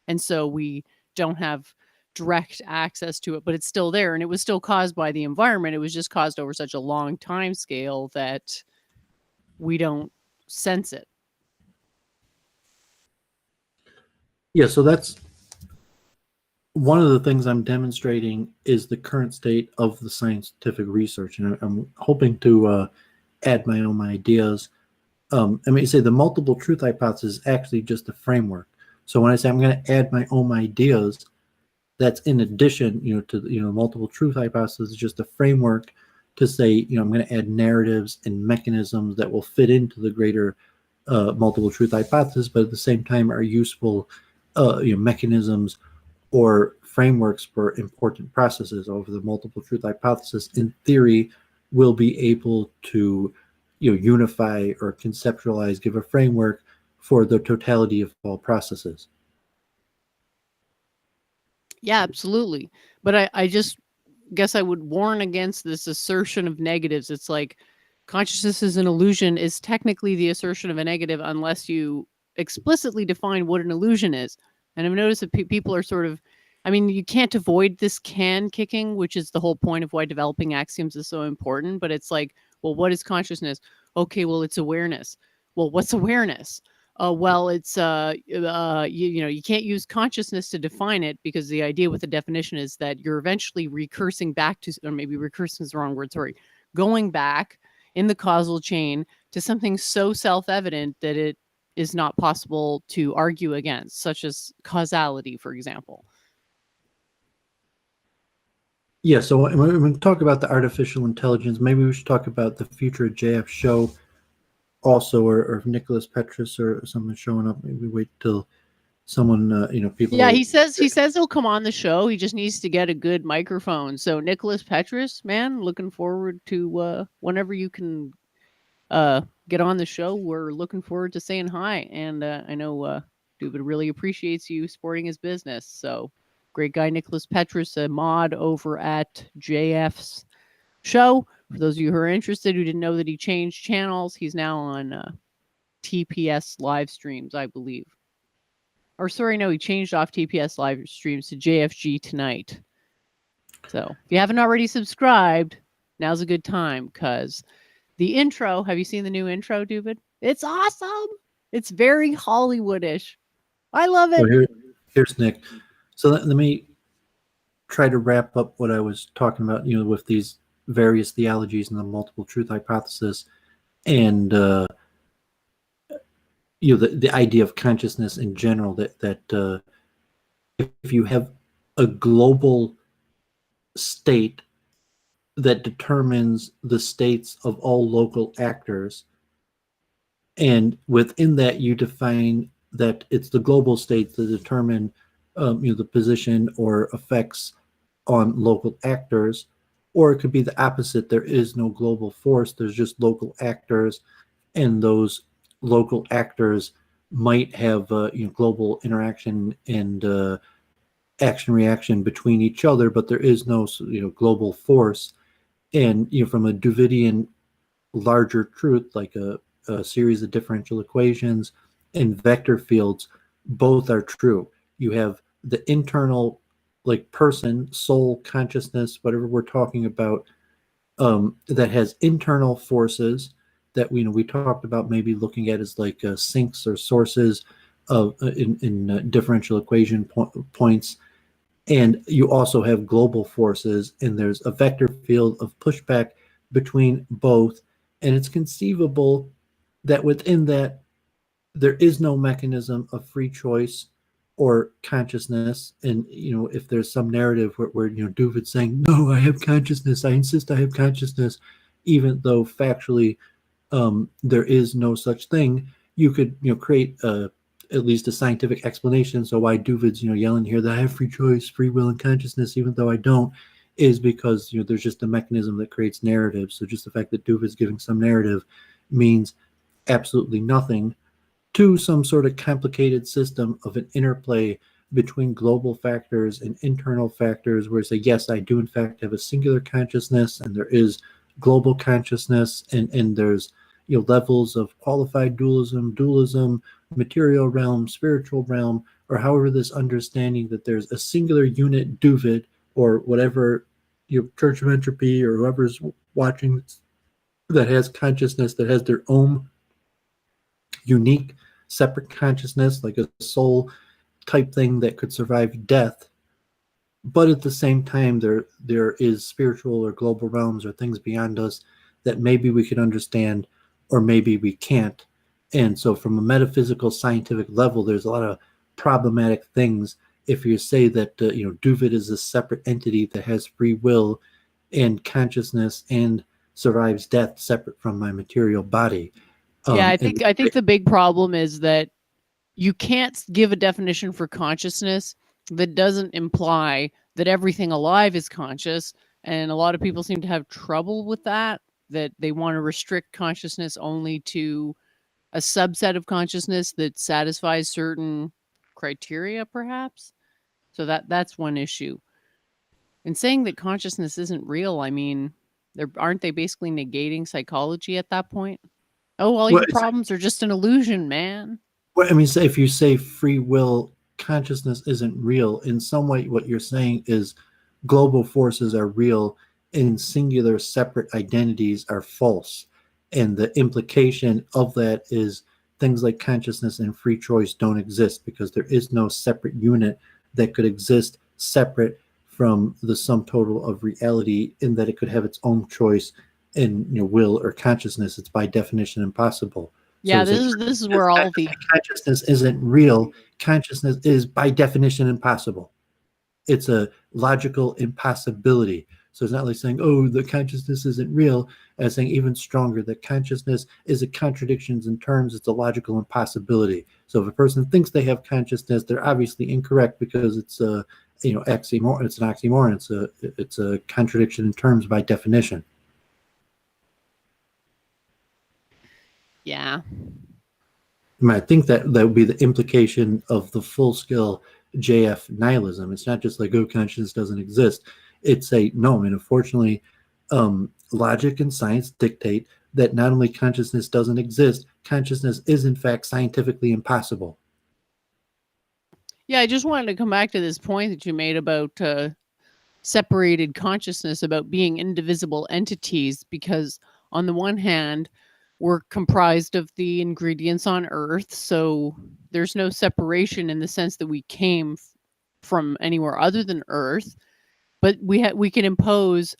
S1: and so we don't have direct access to it, but it's still there, and it was still caused by the environment. It was just caused over such a long time scale that we don't sense it.
S2: Yeah, so that's one of the things I'm demonstrating is the current state of the scientific research, and I'm hoping to add my own ideas. Say the multiple truth hypothesis is actually just a framework. So when I say I'm going to add my own ideas, that's in addition, to multiple truth hypothesis is just a framework to say, I'm going to add narratives and mechanisms that will fit into the greater multiple truth hypothesis, but at the same time are useful, mechanisms or frameworks for important processes over the multiple truth hypothesis. In theory, will be able to, unify or conceptualize, give a framework for the totality of all processes.
S1: Yeah, absolutely. But I just guess I would warn against this assertion of negatives. It's like consciousness is an illusion is technically the assertion of a negative unless you explicitly define what an illusion is. And I've noticed that people are sort of, I mean, you can't avoid this can kicking, which is the whole point of why developing axioms is so important. But it's like, well, what is consciousness? Okay, well, it's awareness. Well, what's awareness? Well, it's you know, you can't use consciousness to define it, because the idea with the definition is that you're eventually recursing back to, or maybe recursing is the wrong word, sorry, going back in the causal chain to something so self-evident that it is not possible to argue against, such as causality, for example.
S2: Yeah, so when we talk about the artificial intelligence, maybe we should talk about the future of JF show also, or if Nicholas Petrus or someone showing up. Maybe wait till someone, people.
S1: Yeah, he says he'll come on the show. He just needs to get a good microphone. So Nicholas Petrus, man, looking forward to whenever you can get on the show. We're looking forward to saying hi. And I know Doooovid really appreciates you supporting his business. So great guy, Nicholas Petrus, a mod over at JF's show. For those of you who are interested, who didn't know that he changed channels, he's now on TPS live streams, I believe. Or sorry, no, he changed off TPS live streams to JFG Tonight. So if you haven't already subscribed, now's a good time, because the intro, have you seen the new intro, Doooovid? It's awesome. It's very Hollywoodish. I love it.
S2: Well, here's Nick. So let me try to wrap up what I was talking about, with these various theologies and the multiple truth hypothesis, and the idea of consciousness in general. That if you have a global state that determines the states of all local actors, and within that you define that it's the global states that determine the position or effects on local actors, or it could be the opposite. There is no global force, there's just local actors, and those local actors might have global interaction and action reaction between each other, but there is no global force. And from a Doovidian larger truth, like a series of differential equations and vector fields, both are true. You have the internal, like, person, soul, consciousness, whatever we're talking about, that has internal forces that we talked about, maybe looking at as like sinks or sources of in differential equation points. And you also have global forces, and there's a vector field of pushback between both. And it's conceivable that within that, there is no mechanism of free choice or consciousness. And, if there's some narrative where Doooovid's saying, no, I have consciousness, I insist I have consciousness, even though factually there is no such thing, you could, create at least a scientific explanation. So why Doovid's yelling here that I have free choice, free will, and consciousness, even though I don't, is because there's just a mechanism that creates narrative. So just the fact that Doovid's giving some narrative means absolutely nothing to some sort of complicated system of an interplay between global factors and internal factors, where it's like, yes, I do in fact have a singular consciousness, and there is global consciousness, and there's levels of qualified dualism, material realm, spiritual realm, or however this understanding that there's a singular unit Doovid, or whatever Church of Entropy or whoever's watching that has consciousness, that has their own unique separate consciousness, like a soul type thing that could survive death. But at the same time, there is spiritual or global realms or things beyond us that maybe we can understand, or maybe we can't. And so from a metaphysical scientific level, there's a lot of problematic things if you say that Doovid is a separate entity that has free will and consciousness and survives death separate from my material body.
S1: Yeah, I think the big problem is that you can't give a definition for consciousness that doesn't imply that everything alive is conscious. And a lot of people seem to have trouble with that they want to restrict consciousness only to a subset of consciousness that satisfies certain criteria, perhaps. So that's one issue. And saying that consciousness isn't real, I mean, aren't they basically negating psychology at that point? Oh, all
S2: Well,
S1: your problems are just an illusion, man.
S2: I mean, say if you say free will consciousness isn't real, in some way, what you're saying is global forces are real and singular separate identities are false. And the implication of that is things like consciousness and free choice don't exist because there is no separate unit that could exist separate from the sum total of reality, in that it could have its own choice and will or consciousness. It's by definition impossible.
S1: Yeah,
S2: So
S1: this is where all the
S2: consciousness isn't real. Consciousness is by definition impossible. It's a logical impossibility. So it's not like saying, oh, the consciousness isn't real, as saying even stronger, that consciousness is a contradiction in terms, it's a logical impossibility. So if a person thinks they have consciousness, they're obviously incorrect because it's a oxymoron, it's an oxymoron, it's a contradiction in terms by definition.
S1: Yeah.
S2: I mean, I think that would be the implication of the full-scale JF nihilism. It's not just like, oh, consciousness doesn't exist. It's no, I mean, unfortunately, logic and science dictate that not only consciousness doesn't exist, consciousness is in fact scientifically impossible.
S1: Yeah, I just wanted to come back to this point that you made about separated consciousness, about being indivisible entities, because on the one hand, we're comprised of the ingredients on Earth, so there's no separation in the sense that we came from anywhere other than Earth, but we can impose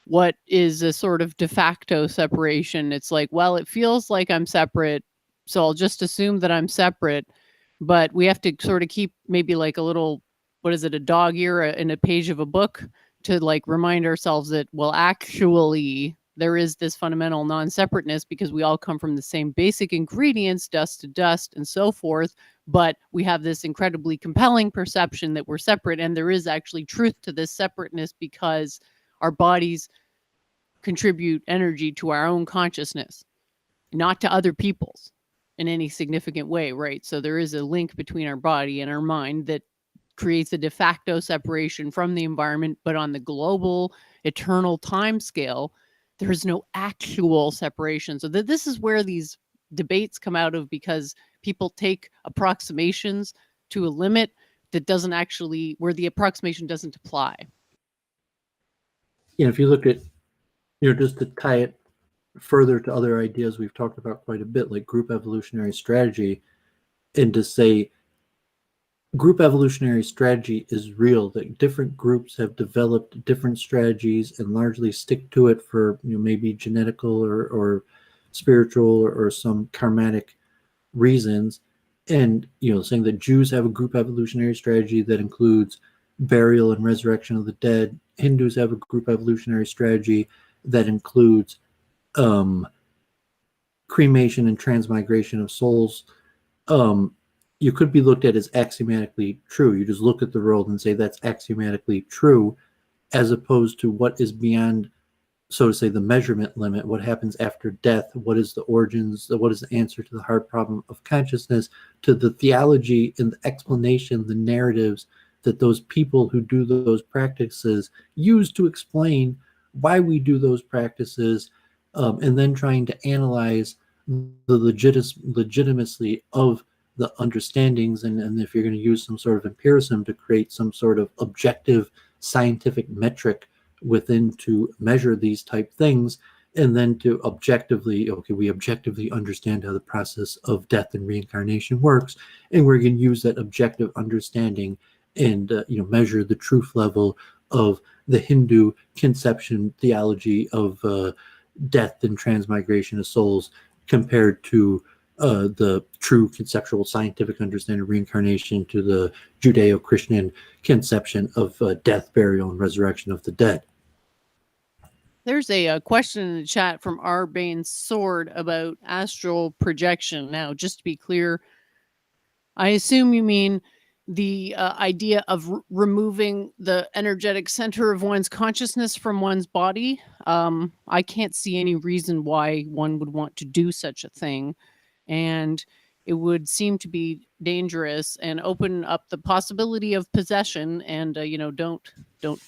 S1: what is a sort of de facto separation. It's like, well, it feels like I'm separate, so I'll just assume that I'm separate, but we have to sort of keep maybe like a little, what is it, a dog ear in a page of a book to like remind ourselves that, well, actually there is this fundamental non-separateness because we all come from the same basic ingredients, dust to dust and so forth, but we have this incredibly compelling perception that we're separate, and there is actually truth to this separateness because our bodies contribute energy to our own consciousness, not to other people's in any significant way, right? So there is a link between our body and our mind that creates a de facto separation from the environment, but on the global, eternal time scale, there is no actual separation. So this is where these debates come out of, because people take approximations to a limit that doesn't actually, where the approximation doesn't apply.
S2: If you look at, just to tie it further to other ideas we've talked about quite a bit, like group evolutionary strategy, and to say group evolutionary strategy is real, that different groups have developed different strategies and largely stick to it for maybe genetical or spiritual or some karmatic reasons. And saying that Jews have a group evolutionary strategy that includes burial and resurrection of the dead, Hindus have a group evolutionary strategy that includes cremation and transmigration of souls. You could be looked at as axiomatically true. You just look at the world and say that's axiomatically true, as opposed to what is beyond, so to say, the measurement limit, what happens after death, what is the origins, what is the answer to the hard problem of consciousness, to the theology and the explanation, the narratives that those people who do those practices use to explain why we do those practices, and then trying to analyze the legitimacy of the understandings, and if you're going to use some sort of empiricism to create some sort of objective scientific metric within to measure these type things, and then to we objectively understand how the process of death and reincarnation works, and we're going to use that objective understanding and measure the truth level of the Hindu conception theology of death and transmigration of souls compared to the true conceptual scientific understanding of reincarnation, to the Judeo-Christian conception of death, burial, and resurrection of the dead.
S1: There's a question in the chat from Arbane Sword about astral projection. Now, just to be clear, I assume you mean the idea of removing the energetic center of one's consciousness from one's body. I can't see any reason why one would want to do such a thing. and it would seem to be dangerous and open up the possibility of possession. And don't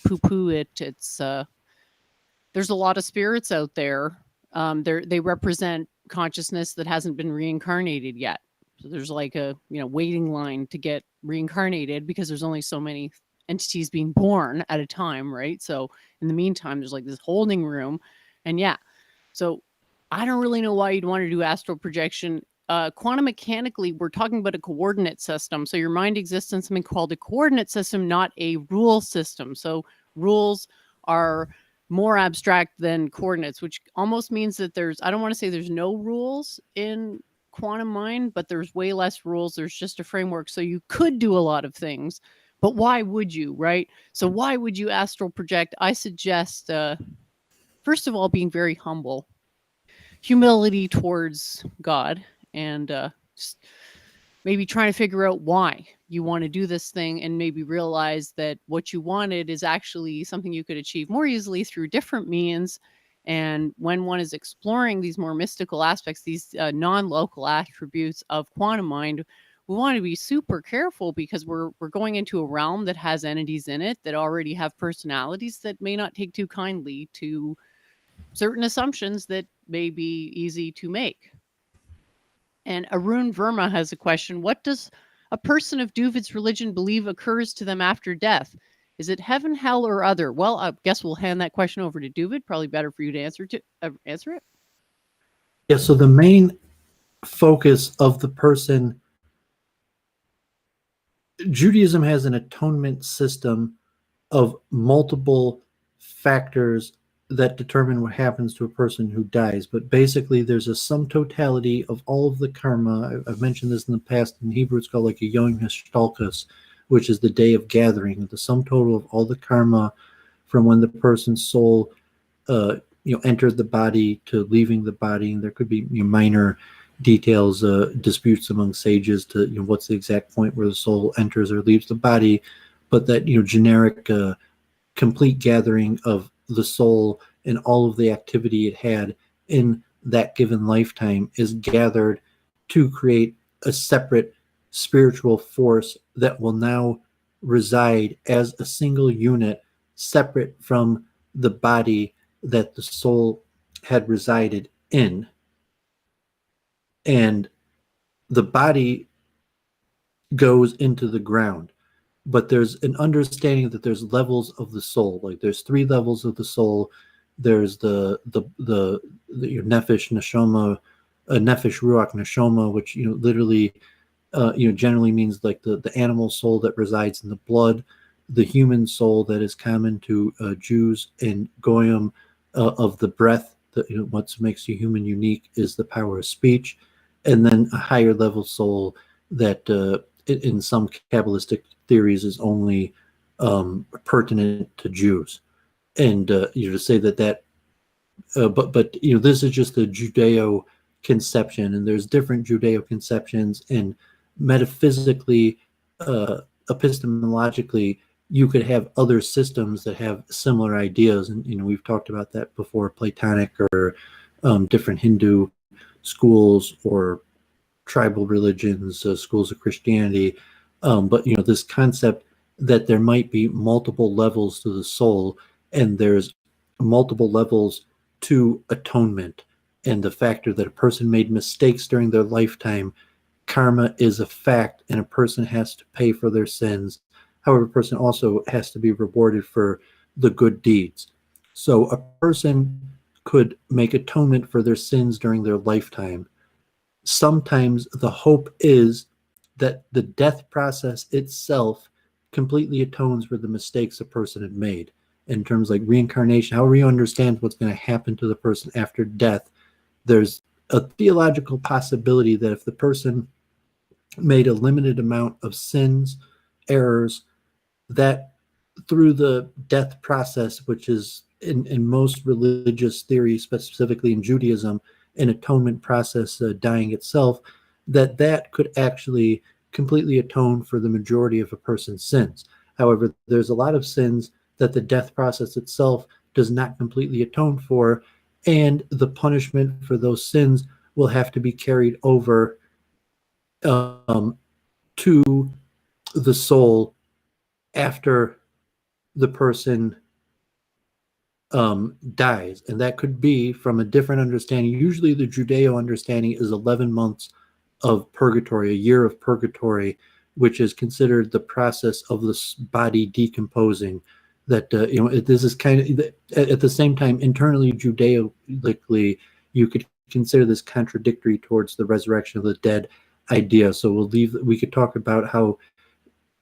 S1: poo-poo it. It's there's a lot of spirits out there. They represent consciousness that hasn't been reincarnated yet. So there's like a waiting line to get reincarnated because there's only so many entities being born at a time, right? So in the meantime, there's like this holding room, and so I don't really know why you'd want to do astral projection. Quantum mechanically, we're talking about a coordinate system. So your mind exists in something called a coordinate system, not a rule system. So rules are more abstract than coordinates, which almost means that I don't want to say there's no rules in quantum mind, but there's way less rules. There's just a framework. So you could do a lot of things, but why would you, right? So why would you astral project? I suggest, first of all, being very humble, humility towards God, and just maybe trying to figure out why you want to do this thing, and maybe realize that what you wanted is actually something you could achieve more easily through different means. And when one is exploring these more mystical aspects, these non-local attributes of quantum mind, we want to be super careful because we're going into a realm that has entities in it that already have personalities that may not take too kindly to certain assumptions that may be easy to make. And Arun Verma has a question. What does a person of Doovid's religion believe occurs to them after death? Is it heaven, hell, or other? Well, I guess we'll hand that question over to Doovid. Probably better for you to answer it.
S2: Yeah, so the main focus of the person, Judaism has an atonement system of multiple factors that determine what happens to a person who dies. But basically, there's a sum totality of all of the karma. I've mentioned this in the past. In Hebrew, it's called like a Yom Hashtalkas, which is the day of gathering, the sum total of all the karma from when the person's soul entered the body to leaving the body. And there could be minor details, disputes among sages to what's the exact point where the soul enters or leaves the body, but that generic complete gathering of the soul and all of the activity it had in that given lifetime is gathered to create a separate spiritual force that will now reside as a single unit separate from the body that the soul had resided in. And the body goes into the ground, but there's an understanding that there's levels of the soul. Like there's 3 levels of the soul. There's the nefesh neshama, nefesh ruach neshama, which literally generally means like the animal soul that resides in the blood, the human soul that is common to Jews and Goyim, of the breath. What makes you human unique is the power of speech, and then a higher level soul that in some Kabbalistic theories is only pertinent to Jews. And to say that but this is just a Judeo conception, and there's different Judeo conceptions, and metaphysically, epistemologically, you could have other systems that have similar ideas, and we've talked about that before, Platonic or different Hindu schools or tribal religions, schools of Christianity, but this concept that there might be multiple levels to the soul, and there's multiple levels to atonement, and the factor that a person made mistakes during their lifetime, karma is a fact, and a person has to pay for their sins. However, a person also has to be rewarded for the good deeds. So a person could make atonement for their sins during their lifetime. Sometimes the hope is that the death process itself completely atones for the mistakes a person had made. In terms like reincarnation, however you understand what's going to happen to the person after death, there's a theological possibility that if the person made a limited amount of sins, errors, that through the death process, which is in most religious theories, specifically in Judaism, an atonement process, dying itself, that could actually completely atone for the majority of a person's sins. However, there's a lot of sins that the death process itself does not completely atone for, and the punishment for those sins will have to be carried over to the soul after the person dies. And that could be from a different understanding. Usually the Judeo understanding is 11 months of purgatory, a year of purgatory, which is considered the process of the body decomposing. That this is kind of at the same time internally Judaically, you could consider this contradictory towards the resurrection of the dead idea. So we could talk about how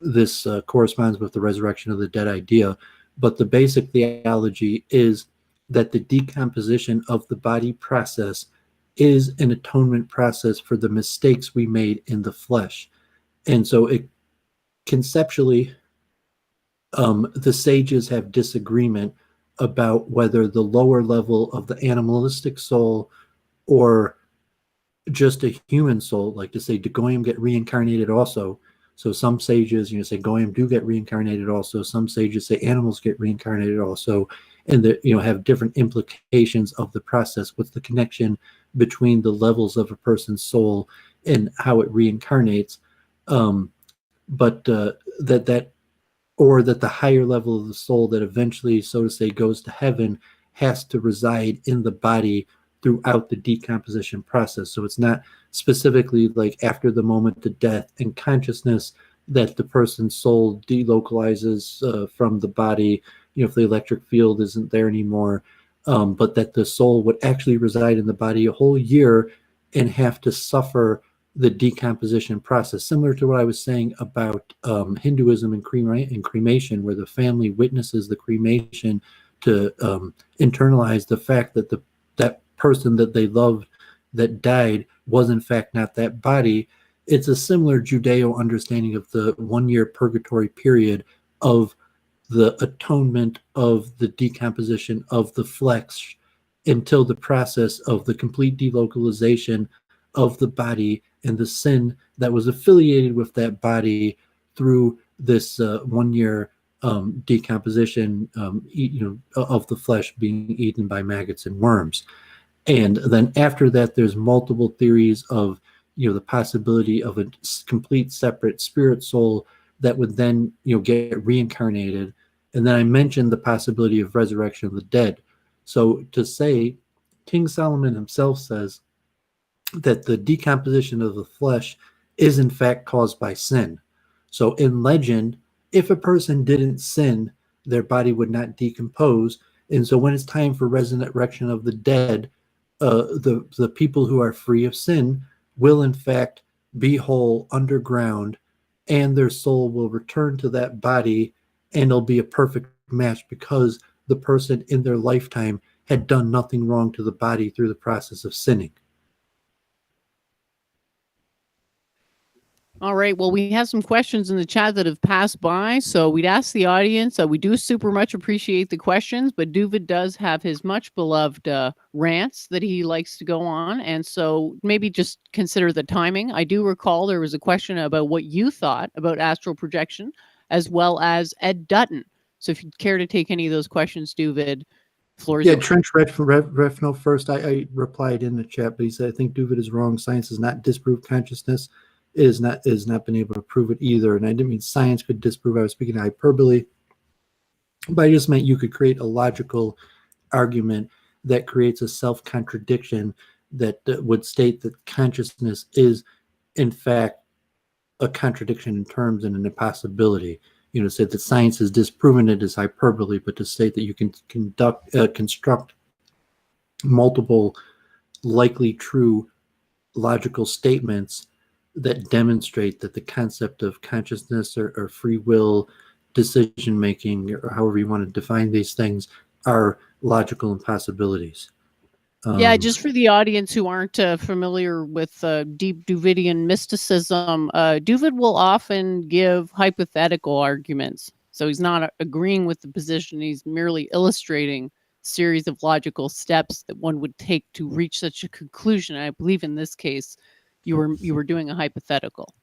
S2: this corresponds with the resurrection of the dead idea, but the basic theology is that the decomposition of the body process is an atonement process for the mistakes we made in the flesh. And so conceptually, the sages have disagreement about whether the lower level of the animalistic soul or just a human soul, like to say, do goyim get reincarnated also? So some sages, say goyim do get reincarnated also. Some sages say animals get reincarnated also, and that have different implications of the process. What's the connection between the levels of a person's soul and how it reincarnates? But that the higher level of the soul that eventually, so to say, goes to heaven has to reside in the body throughout the decomposition process. So it's not specifically like after the moment of death and consciousness that the person's soul delocalizes from the body, if the electric field isn't there anymore, but that the soul would actually reside in the body a whole year and have to suffer the decomposition process, similar to what I was saying about Hinduism and cremation, where the family witnesses the cremation to internalize the fact that that person that they loved that died was in fact not that body. It's a similar Judeo understanding of the 1 year purgatory period of the atonement of the decomposition of the flesh until the process of the complete delocalization of the body and the sin that was affiliated with that body through this 1 year decomposition of the flesh being eaten by maggots and worms. And then after that, there's multiple theories of the possibility of a complete separate spirit soul that would then get reincarnated. And then I mentioned the possibility of resurrection of the dead. So to say, King Solomon himself says that the decomposition of the flesh is in fact caused by sin. So in legend, if a person didn't sin, their body would not decompose. And so when it's time for resurrection of the dead, the people who are free of sin will in fact be whole underground, and their soul will return to that body, and it'll be a perfect match because the person in their lifetime had done nothing wrong to the body through the process of sinning.
S1: All right. Well, we have some questions in the chat that have passed by. So we'd ask the audience. We do super much appreciate the questions, but Doooovid does have his much beloved rants that he likes to go on. And so maybe just consider the timing. I do recall there was a question about what you thought about astral projection, as well as Ed Dutton. So if you'd care to take any of those questions, Doooovid, floor is open.
S2: Trench Refno first. I replied in the chat, but he said, I think Doooovid is wrong. Science has not disproved consciousness. Is not been able to prove it either. And I didn't mean science could disprove. I was speaking hyperbole, but I just meant you could create a logical argument that creates a self-contradiction that would state that consciousness is in fact a contradiction in terms and an impossibility. Say that science has disproven it is hyperbole, but to state that you can construct multiple likely true logical statements that demonstrate that the concept of consciousness or free will, decision making, or however you want to define these things, are logical impossibilities.
S1: Yeah, just for the audience who aren't familiar with deep Doovidian mysticism, Doovid will often give hypothetical arguments. So he's not agreeing with the position. He's merely illustrating a series of logical steps that one would take to reach such a conclusion. And I believe in this case, you were doing a hypothetical.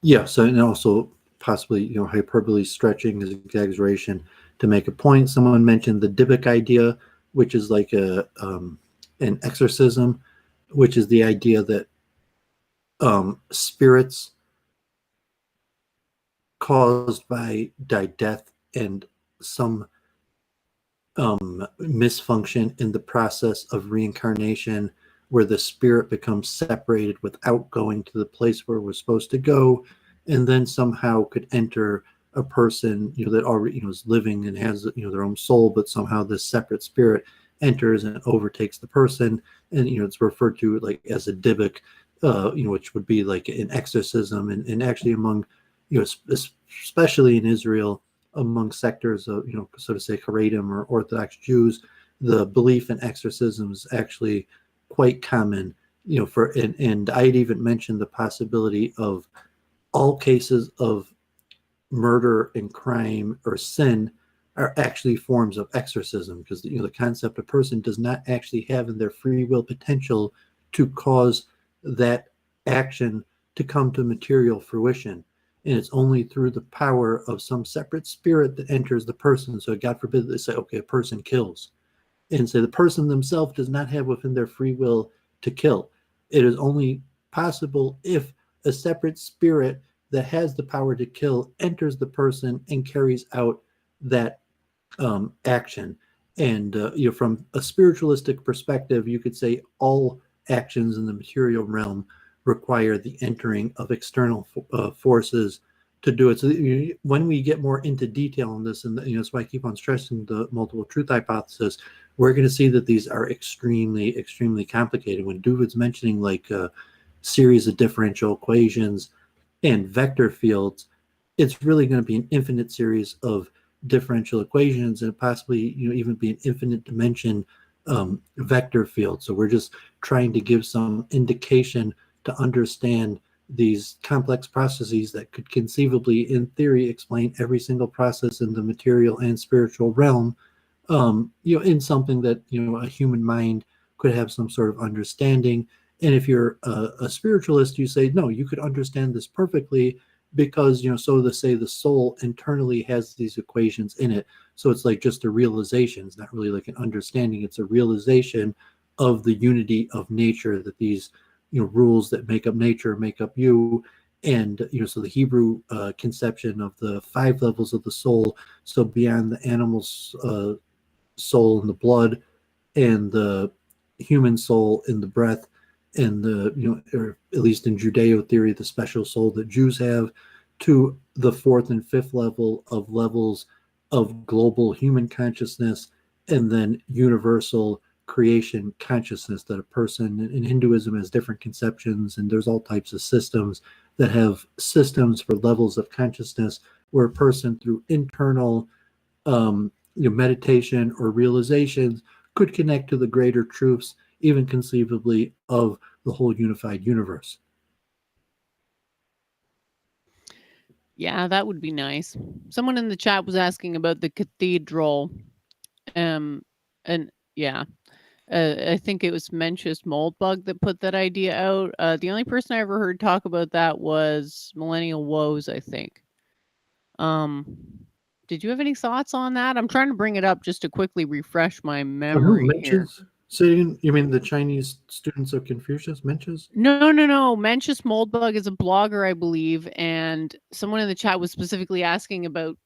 S2: Yes, and also possibly hyperbole, stretching, is exaggeration to make a point. Someone mentioned the Dybbuk idea, which is like an exorcism which is the idea that spirits caused by death and some misfunction in the process of reincarnation, where the spirit becomes separated without going to the place where we're supposed to go, and then somehow could enter a person, that already, is living and has, their own soul, but somehow this separate spirit enters and overtakes the person, and it's referred to like as a Dybbuk, which would be like an exorcism, and actually among, especially in Israel, among sectors of, so to say, Haredim or Orthodox Jews, the belief in exorcism is actually quite common. And I'd even mentioned the possibility of all cases of murder and crime or sin are actually forms of exorcism, because the concept a person does not actually have in their free will potential to cause that action to come to material fruition, and it's only through the power of some separate spirit that enters the person. So God forbid they say, okay, a person kills, and say the person themselves does not have within their free will to kill. It is only possible if a separate spirit that has the power to kill enters the person and carries out that action. And from a spiritualistic perspective, you could say all actions in the material realm require the entering of external forces to do it. So when we get more into detail on this, and that's why I keep on stressing the multiple truth hypothesis, we're going to see that these are extremely, extremely complicated. When Doooovid's mentioning like a series of differential equations and vector fields, it's really going to be an infinite series of differential equations, and possibly even be an infinite dimension vector field. So we're just trying to give some indication to understand these complex processes that could conceivably, in theory, explain every single process in the material and spiritual realm, in something that a human mind could have some sort of understanding. And if you're a spiritualist, you say, no, you could understand this perfectly, because so to say, the soul internally has these equations in it. So it's like just a realization. It's not really like an understanding. It's a realization of the unity of nature, that these rules that make up nature make up you. And so the Hebrew conception of the 5 levels of the soul, so beyond the animal's soul in the blood, and the human soul in the breath, and the or at least in Judeo theory, the special soul that Jews have, to the 4th and 5th levels of global human consciousness, and then universal creation consciousness, that a person in Hinduism has different conceptions, and there's all types of systems that have systems for levels of consciousness, where a person through internal meditation or realizations could connect to the greater truths, even conceivably, of the whole unified universe.
S1: Yeah, that would be nice. Someone in the chat was asking about the cathedral. And yeah, I think it was Mencius Moldbug that put that idea out. The only person I ever heard talk about that was Millennial Woes, I think. Did you have any thoughts on that? I'm trying to bring it up just to quickly refresh my memory here.
S2: So you mean the Chinese students of Confucius, Mencius?
S1: No. Mencius Moldbug is a blogger, I believe, and someone in the chat was specifically asking about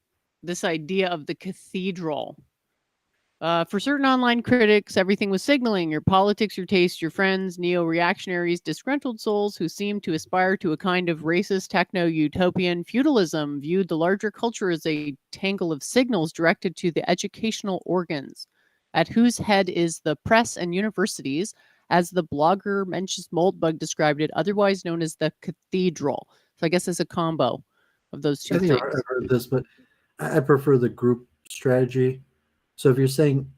S1: this idea of the cathedral. For certain online critics, everything was signaling your politics, your taste, your friends, neo-reactionaries, disgruntled souls who seemed to aspire to a kind of racist, techno-utopian feudalism, viewed the larger culture as a tangle of signals directed to the educational organs, at whose head is the press and universities, as the blogger Mencius Moldbug described it, otherwise known as the cathedral. So I guess it's a combo of those two things.
S2: I've heard this, but I prefer the group strategy. So if you're saying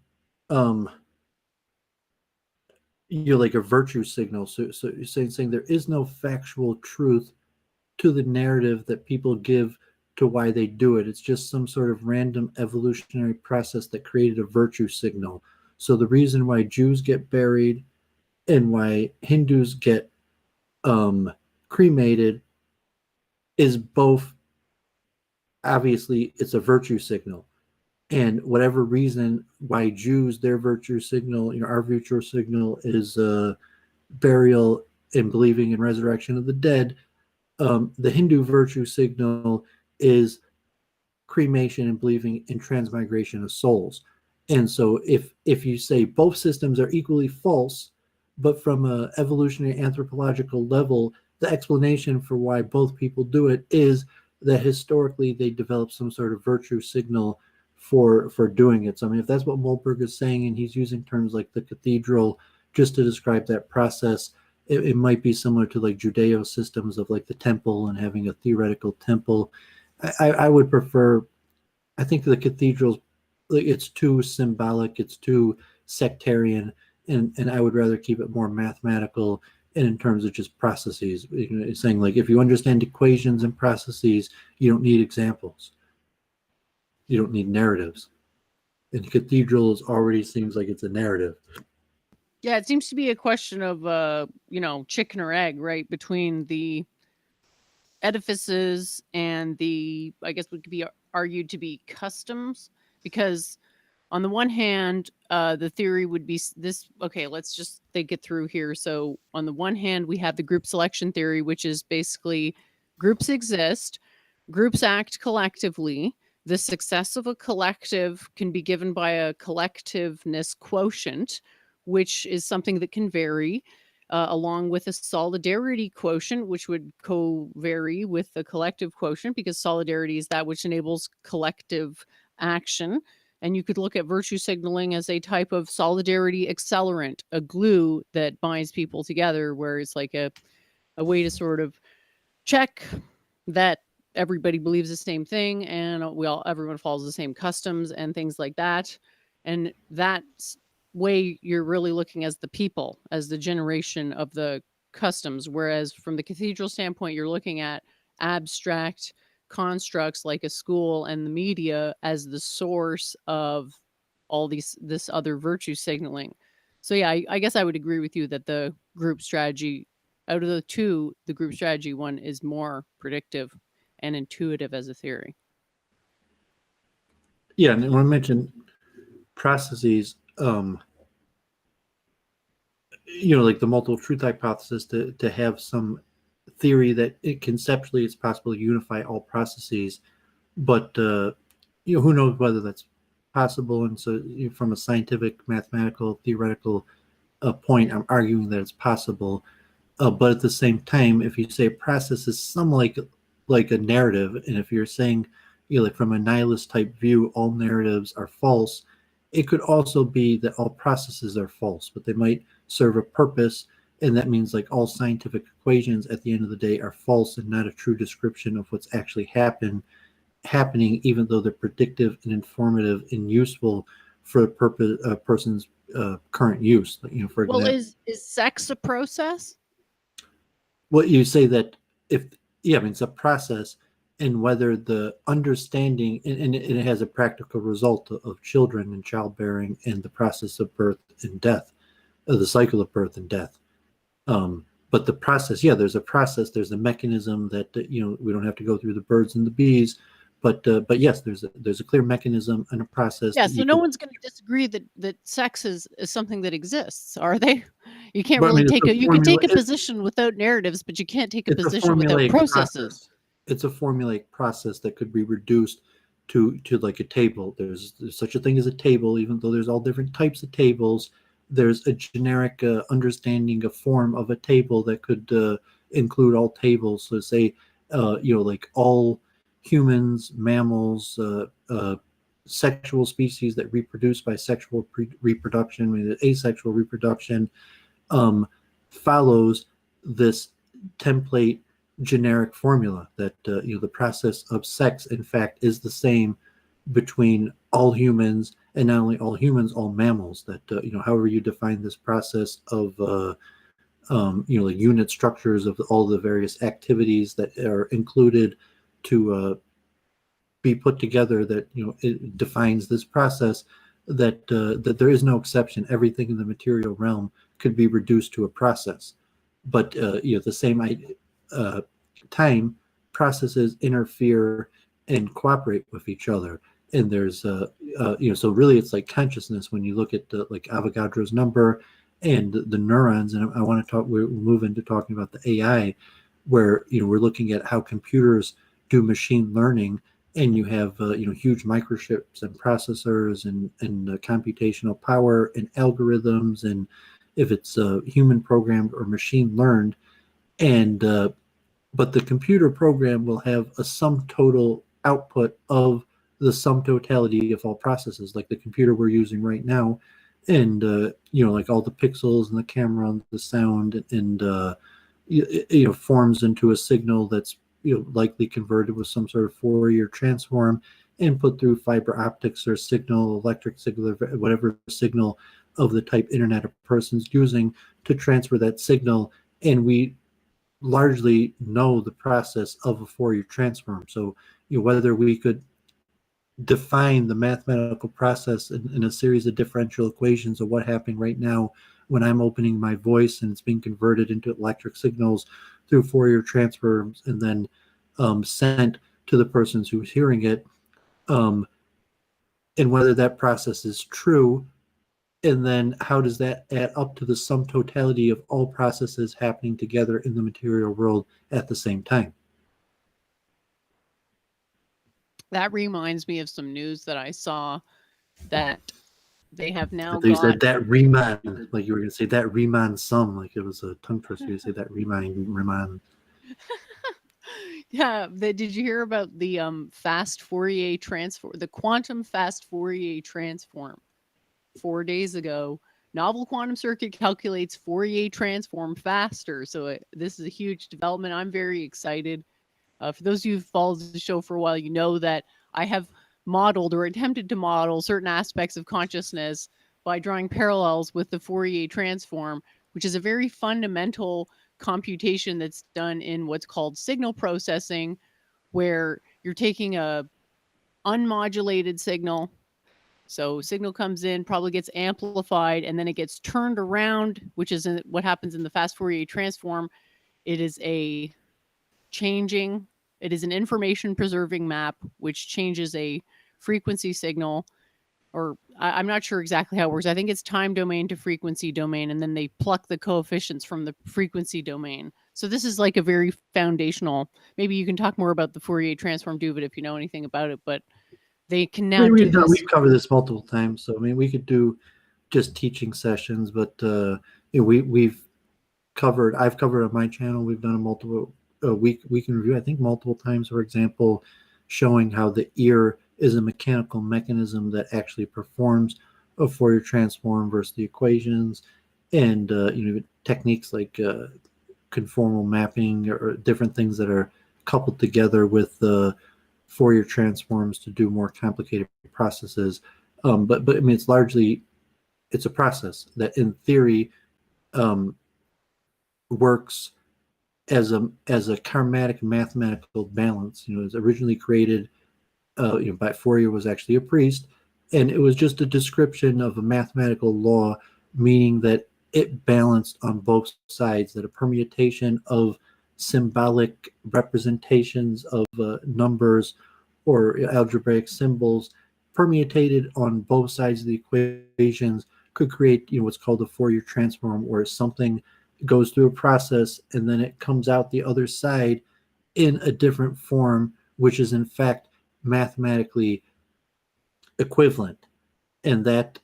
S2: you're like a virtue signal, so you're saying there is no factual truth to the narrative that people give to why they do it. It's just some sort of random evolutionary process that created a virtue signal. So the reason why Jews get buried and why Hindus get cremated is both, obviously it's a virtue signal, and whatever reason why Jews, their virtue signal, our virtue signal is burial and believing in resurrection of the dead, the Hindu virtue signal is cremation and believing in transmigration of souls. And so if you say both systems are equally false, but from an evolutionary anthropological level, the explanation for why both people do it is that historically they developed some sort of virtue signal for doing it. So I mean, if that's what Mohlberg is saying, and he's using terms like the cathedral just to describe that process, it might be similar to like Judeo systems of like the temple and having a theoretical temple. I would prefer, I think the cathedrals, like, it's too symbolic, it's too sectarian, and I would rather keep it more mathematical and in terms of just processes. You know, it's saying like if you understand equations and processes, you don't need examples, you don't need narratives. And cathedrals already seems like it's a narrative.
S1: Yeah, it seems to be a question of chicken or egg, right? Between the edifices and the, I guess, would be argued to be customs, because on the one hand, the theory would be this. Okay, let's just think it through here. So on the one hand, we have the group selection theory, which is basically groups exist, groups act collectively. The success of a collective can be given by a collectiveness quotient, which is something that can vary, along with a solidarity quotient, which would co-vary with the collective quotient, because solidarity is that which enables collective action. And you could look at virtue signaling as a type of solidarity accelerant, a glue that binds people together, where it's like a way to sort of check that everybody believes the same thing and everyone follows the same customs and things like that. And that way you're really looking as the people, as the generation of the customs. Whereas from the cathedral standpoint, you're looking at abstract constructs like a school and the media as the source of all this other virtue signaling. So yeah, I guess I would agree with you that the group strategy, out of the two, the group strategy one is more predictive and intuitive as a theory.
S2: Yeah, and when I mentioned processes, like the multiple truth hypothesis, to have some theory that conceptually it's possible to unify all processes, but who knows whether that's possible. And so from a scientific, mathematical, theoretical point, I'm arguing that it's possible. But at the same time, if you say a process is some like a narrative, and if you're saying, like from a nihilist type view, all narratives are false, it could also be that all processes are false, but they might serve a purpose, and that means like all scientific equations at the end of the day are false and not a true description of what's actually happening, even though they're predictive and informative and useful for a person's current use. For example,
S1: well, is sex a process?
S2: Well, you say that I mean, it's a process, and whether the understanding, and it has a practical result of children and childbearing and the process of birth and death, the cycle of birth and death. But the process, there's a process, there's a mechanism that, we don't have to go through the birds and the bees, but yes, there's a clear mechanism and a process.
S1: Yeah, so no one's going to disagree that sex is something that exists, are they? You can't really you can take a position without narratives, but you can't take a position without processes.
S2: It's a formulaic process that could be reduced to like a table. There's such a thing as a table, even though there's all different types of tables. There's a generic understanding of form of a table that could include all tables. So say, like all humans, mammals, sexual species that reproduce by sexual reproduction, I mean, asexual reproduction, follows this template generic formula that the process of sex, in fact, is the same between all humans, and not only all humans, all mammals. That however you define this process of the unit structures of all the various activities that are included to be put together, that it defines this process, that there is no exception. Everything in the material realm could be reduced to a process, but the same time, processes interfere and cooperate with each other, and there's so really it's like consciousness. When you look at like Avogadro's number and the neurons. And I want to talk. We'll move into talking about the AI, where we're looking at how computers do machine learning, and you have huge microchips and processors and computational power and algorithms, and if it's human programmed or machine learned, and but the computer program will have a sum total output of the sum totality of all processes, like the computer we're using right now, and like all the pixels and the camera and the sound, and forms into a signal that's likely converted with some sort of Fourier transform and put through fiber optics or signal, electric signal, or whatever signal of the type internet a person's using to transfer that signal. And we largely know the process of a Fourier transform. So whether we could define the mathematical process in a series of differential equations of what happening right now when I'm opening my voice and it's being converted into electric signals through Fourier transforms and then sent to the person who's hearing it, and whether that process is true, and then how does that add up to the sum totality of all processes happening together in the material world at the same time.
S1: That reminds me of some news that I saw that they have now
S2: They
S1: got
S2: said that Riemann, like you were going to say that Riemann sum, like it was a tongue twister. You say that Riemann.
S1: Yeah, did you hear about the fast Fourier transform, the quantum fast Fourier transform? 4 days ago, novel quantum circuit calculates Fourier transform faster. So this is a huge development. I'm very excited. For those of you who've followed the show for a while, you know that I have modeled or attempted to model certain aspects of consciousness by drawing parallels with the Fourier transform, which is a very fundamental computation that's done in what's called signal processing, where you're taking a unmodulated signal. So signal comes in, probably gets amplified, and then it gets turned around, which is what happens in the fast Fourier transform. It is an information preserving map, which changes a frequency signal, or I'm not sure exactly how it works. I think it's time domain to frequency domain, and then they pluck the coefficients from the frequency domain. So this is like a very foundational, maybe you can talk more about the Fourier transform, Doooovid, if you know anything about it, but they can now do this.
S2: We've covered this multiple times, so I mean, we could do just teaching sessions, but we've covered. I've covered on my channel. We've done a multiple week in review. I think multiple times, for example, showing how the ear is a mechanical mechanism that actually performs a Fourier transform versus the equations, and techniques like conformal mapping or different things that are coupled together with the Fourier transforms to do more complicated processes. But I mean, it's a process that in theory works as a karmatic mathematical balance. It was originally created by Fourier, was actually a priest, and it was just a description of a mathematical law, meaning that it balanced on both sides, that a permutation of symbolic representations of numbers or algebraic symbols permutated on both sides of the equations could create what's called a Fourier transform, where something goes through a process and then it comes out the other side in a different form, which is in fact mathematically equivalent. And that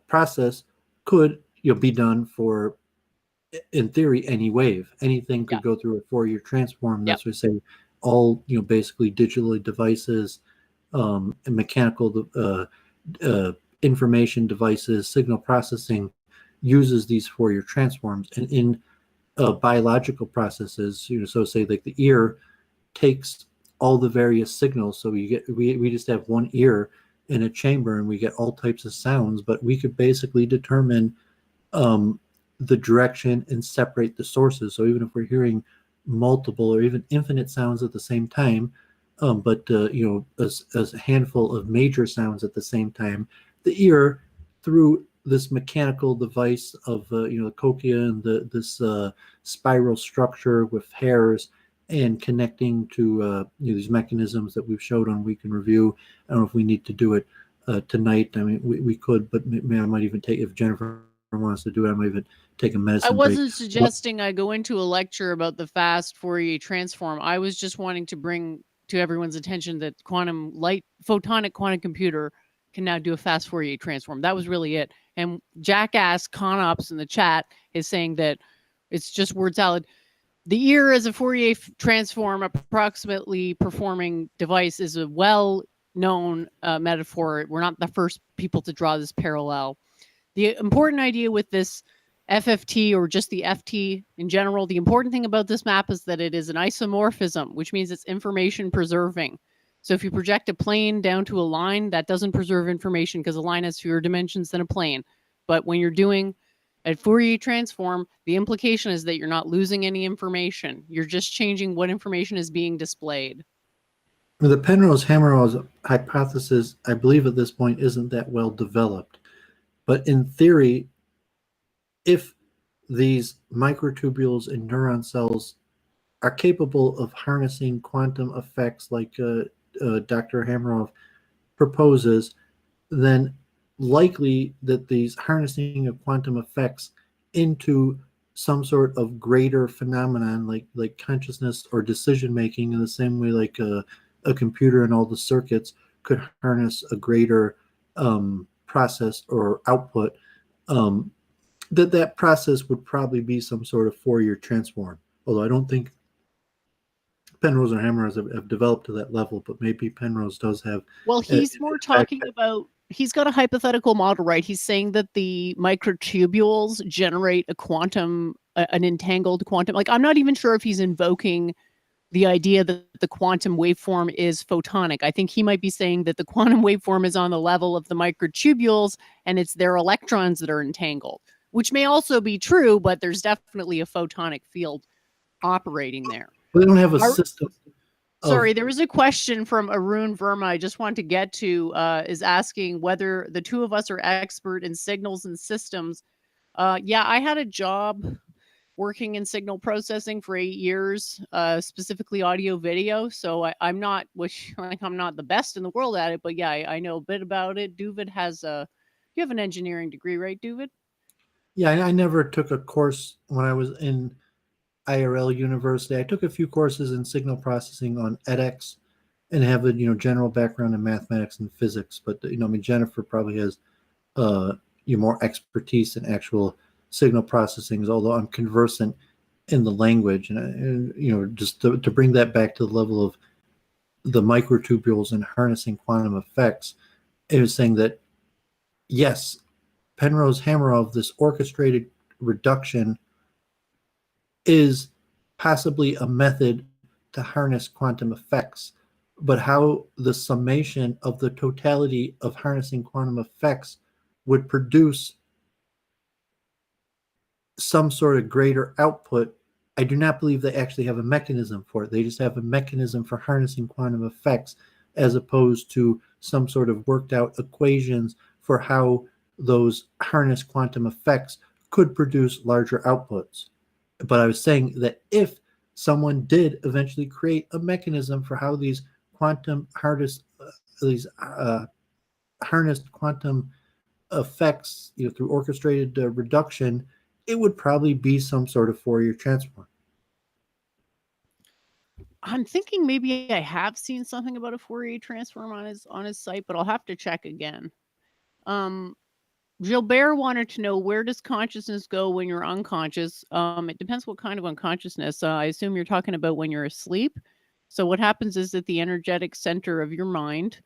S2: process could be done for, in theory, any wave. Anything could go through a Fourier transform. That's what I say. All basically digital devices, and mechanical information devices, signal processing uses these Fourier transforms. And in biological processes, so say like the ear takes all the various signals. So we just have one ear in a chamber and we get all types of sounds, but we could basically determine the direction and separate the sources. So even if we're hearing multiple or even infinite sounds at the same time, but a handful of major sounds at the same time, the ear, through this mechanical device of the cochlea and this spiral structure with hairs and connecting to these mechanisms that we've showed on Week in Review. I don't know if we need to do it tonight. I mean, we could, but maybe I might even take, if Jennifer wants to do it. I might even take a medicine
S1: I
S2: break.
S1: wasn't suggesting I go into a lecture about the fast Fourier transform. I was just wanting to bring to everyone's attention that photonic quantum computer can now do a fast Fourier transform. That was really it. And Jackass Conops in the chat is saying that it's just word salad. The ear as a Fourier transform approximately performing device is a well-known metaphor. We're not the first people to draw this parallel. The important idea with this FFT or just the FT in general, the important thing about this map is that it is an isomorphism, which means it's information preserving. So if you project a plane down to a line, that doesn't preserve information because a line has fewer dimensions than a plane. But when you're doing a Fourier transform, the implication is that you're not losing any information. You're just changing what information is being displayed.
S2: The Penrose-Hameroff hypothesis, I believe at this point, isn't that well developed. But in theory, if these microtubules in neuron cells are capable of harnessing quantum effects like Dr. Hameroff proposes, then likely that these harnessing of quantum effects into some sort of greater phenomenon like consciousness or decision making, in the same way like a computer and all the circuits could harness a greater process or output, that process would probably be some sort of Fourier transform. Although I don't think Penrose and Hameroff have developed to that level, but maybe Penrose does have.
S1: Well, he's more talking about, he's got a hypothetical model, right? He's saying that the microtubules generate a quantum, an entangled quantum. Like, I'm not even sure if he's invoking the idea that the quantum waveform is photonic. I think he might be saying that the quantum waveform is on the level of the microtubules and it's their electrons that are entangled, which may also be true, but there's definitely a photonic field operating there.
S2: We don't have a system.
S1: Sorry, there was a question from Arun Verma I just want to get to, is asking whether the two of us are expert in signals and systems. Yeah, I had a job working in signal processing for 8 years, specifically audio video. So I'm not, I'm not the best in the world at it, but yeah, I know a bit about it. Doovid has you have an engineering degree, right, Doovid?
S2: Yeah, I never took a course when I was in IRL university. I took a few courses in signal processing on edX and have a general background in mathematics and physics. But I mean, Jennifer probably has more expertise in actual signal processing, although I'm conversant in the language. And just to bring that back to the level of the microtubules and harnessing quantum effects, it was saying that yes, Penrose-Hameroff, this orchestrated reduction is possibly a method to harness quantum effects, but how the summation of the totality of harnessing quantum effects would produce some sort of greater output, I do not believe they actually have a mechanism for it. They just have a mechanism for harnessing quantum effects, as opposed to some sort of worked out equations for how those harnessed quantum effects could produce larger outputs. But I was saying that if someone did eventually create a mechanism for how these harnessed quantum effects, through orchestrated reduction, it would probably be some sort of Fourier transform.
S1: I'm thinking maybe I have seen something about a Fourier transform on his site, but I'll have to check again. Gilbert wanted to know, where does consciousness go when you're unconscious? It depends what kind of unconsciousness. I assume you're talking about when you're asleep. So what happens is that the energetic center of your mind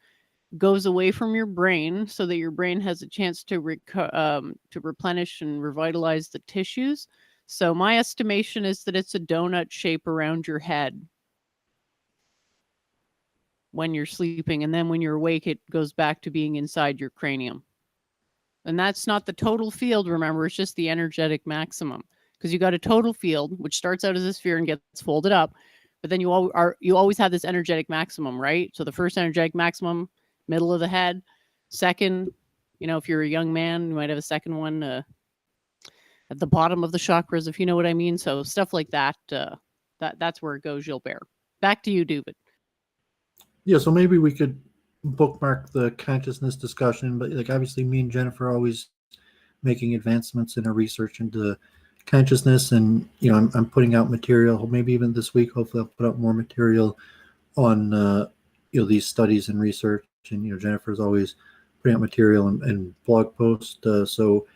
S1: goes away from your brain so that your brain has a chance to replenish and revitalize the tissues. So my estimation is that it's a donut shape around your head when you're sleeping. And then when you're awake, it goes back to being inside your cranium. And that's not the total field, remember, it's just the energetic maximum. Because you got a total field, which starts out as a sphere and gets folded up. But then you always have this energetic maximum, right? So the first energetic maximum, middle of the head. Second, if you're a young man, you might have a second one at the bottom of the chakras, if you know what I mean. So stuff like that, that's where it goes, Gilbert. Back to you, Doovid.
S2: Yeah, so maybe we could bookmark the consciousness discussion, but obviously me and Jennifer always making advancements in our research into consciousness, and I'm putting out material, maybe even this week. Hopefully, I'll put out more material on these studies and research. And Jennifer's always putting out material and blog posts. So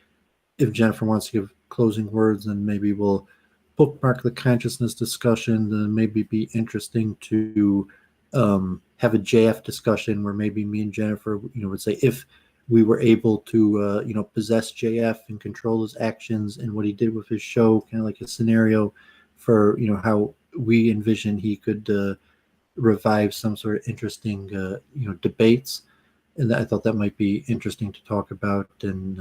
S2: if Jennifer wants to give closing words, then maybe we'll bookmark the consciousness discussion. Then maybe be interesting to have a JF discussion where maybe me and Jennifer, would say if we were able to, possess JF and control his actions and what he did with his show, kind of like a scenario for, how we envision he could revive some sort of interesting, debates. And I thought that might be interesting to talk about. And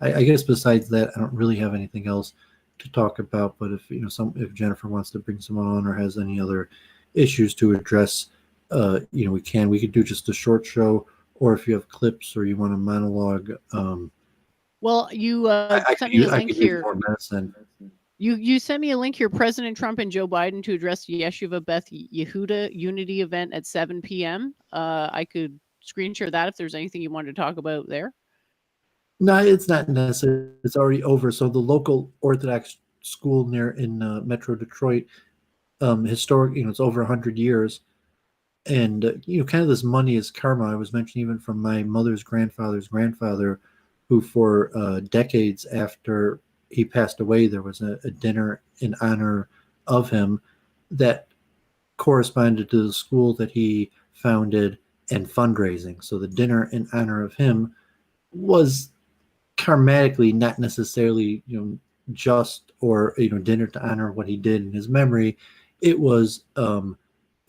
S2: I guess besides that, I don't really have anything else to talk about. But if Jennifer wants to bring someone on or has any other issues to address, we could do just a short show, or if you have clips or you want a monologue.
S1: Well, you sent me a link here. You sent me a link here. President Trump and Joe Biden to address Yeshiva Beth Yehuda Unity event at 7 p.m. I could screen share that if there's anything you wanted to talk about there.
S2: No, it's not necessary. It's already over. So the local Orthodox school near in Metro Detroit, historic, it's over 100 years. And, kind of this money is karma. I was mentioning even from my mother's grandfather's grandfather, who for decades after he passed away, there was a dinner in honor of him that corresponded to the school that he founded and fundraising. So the dinner in honor of him was karmatically not necessarily, just or, dinner to honor what he did in his memory. It was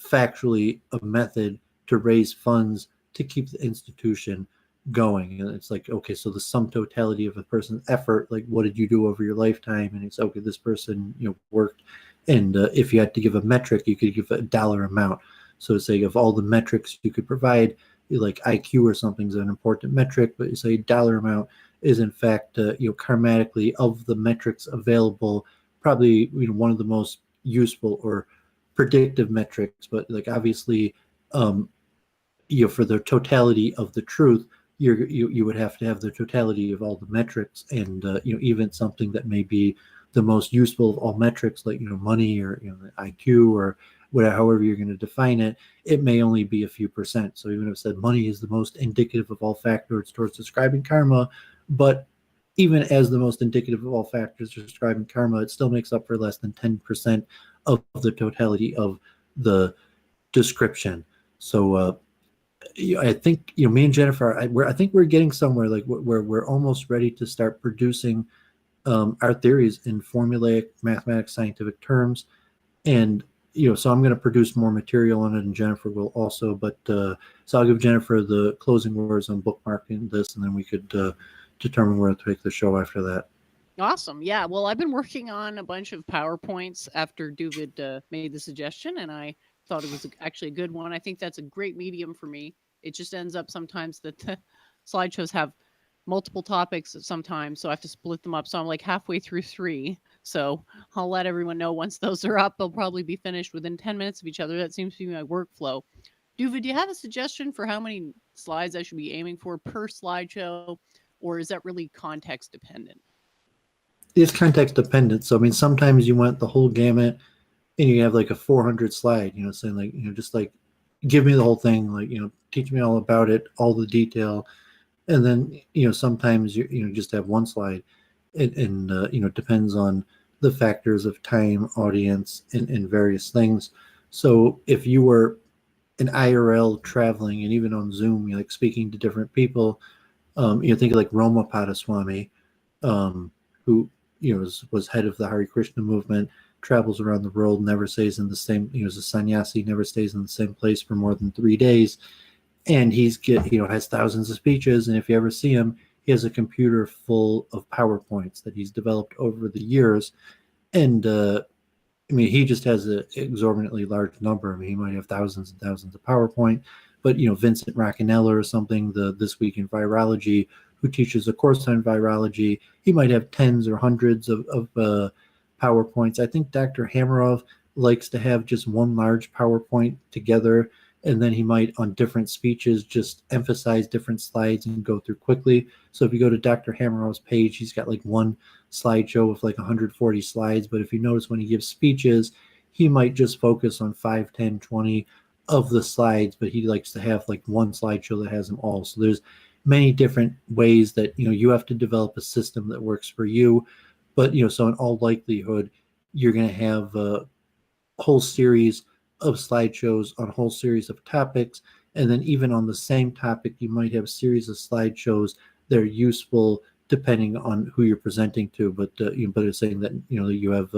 S2: factually a method to raise funds to keep the institution going. And it's like, okay, so the sum totality of a person's effort, like what did you do over your lifetime? And it's okay, this person worked, and if you had to give a metric, you could give a dollar amount. So say of all the metrics you could provide, like IQ or something is an important metric, but you say dollar amount is in fact karmatically of the metrics available, probably one of the most useful or predictive metrics. But like obviously for the totality of the truth, you would have to have the totality of all the metrics, and even something that may be the most useful of all metrics, like money or IQ or whatever, however you're going to define it, it may only be a few percent. So even if it said money is the most indicative of all factors towards describing karma, but even as the most indicative of all factors describing karma, it still makes up for less than 10% of the totality of the description. So I think me and Jennifer, I think we're getting somewhere, like where we're almost ready to start producing our theories in formulaic mathematics scientific terms. And so I'm going to produce more material on it, and Jennifer will also. But so I'll give Jennifer the closing words on bookmarking this, and then we could determine where to take the show after that.
S1: Awesome. Yeah. Well, I've been working on a bunch of PowerPoints after Doooovid made the suggestion, and I thought it was actually a good one. I think that's a great medium for me. It just ends up sometimes that the slideshows have multiple topics sometimes, so I have to split them up. So I'm like halfway through 3. So I'll let everyone know once those are up. They'll probably be finished within 10 minutes of each other. That seems to be my workflow. Doooovid, do you have a suggestion for how many slides I should be aiming for per slideshow, or is that really context dependent?
S2: It's context dependent. So I mean, sometimes you want the whole gamut, and you have like a 400 slide, saying like, just like, give me the whole thing, like, teach me all about it, all the detail. And then, sometimes you just have one slide, and depends on the factors of time, audience, and various things. So if you were an IRL traveling, and even on Zoom, like speaking to different people, think of like Roma Padaswami, who was head of the Hare Krishna movement, travels around the world, never stays in the same, as a sannyasi, never stays in the same place for more than 3 days. And has thousands of speeches. And if you ever see him, he has a computer full of PowerPoints that he's developed over the years. And he just has an exorbitantly large number. I mean, he might have thousands and thousands of PowerPoint. But Vincent Roccanella or something, the This Week in Virology, who teaches a course on virology, he might have tens or hundreds of PowerPoints. I think Dr. Hamerov likes to have just one large PowerPoint together, and then he might, on different speeches, just emphasize different slides and go through quickly. So if you go to Dr. Hammeroff's page, he's got like one slideshow with like 140 slides, but if you notice when he gives speeches, he might just focus on 5, 10, 20 of the slides, but he likes to have like one slideshow that has them all. So there's many different ways that, you have to develop a system that works for you. But, so in all likelihood, you're going to have a whole series of slideshows on a whole series of topics. And then even on the same topic, you might have a series of slideshows that are useful depending on who you're presenting to. But but it's saying that you have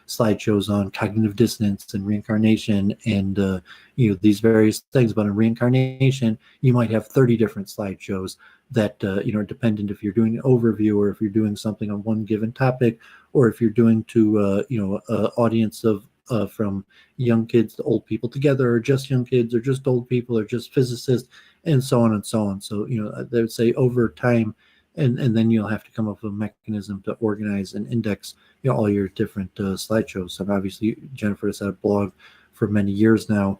S2: slideshows on cognitive dissonance and reincarnation and these various things. But in reincarnation, you might have 30 different slideshows that are dependent if you're doing an overview or if you're doing something on one given topic, or if you're doing to an audience of from young kids to old people together, or just young kids, or just old people, or just physicists, and so on and so on. So they would say over time. And then you'll have to come up with a mechanism to organize and index all your different slideshows. And obviously, Jennifer has had a blog for many years now,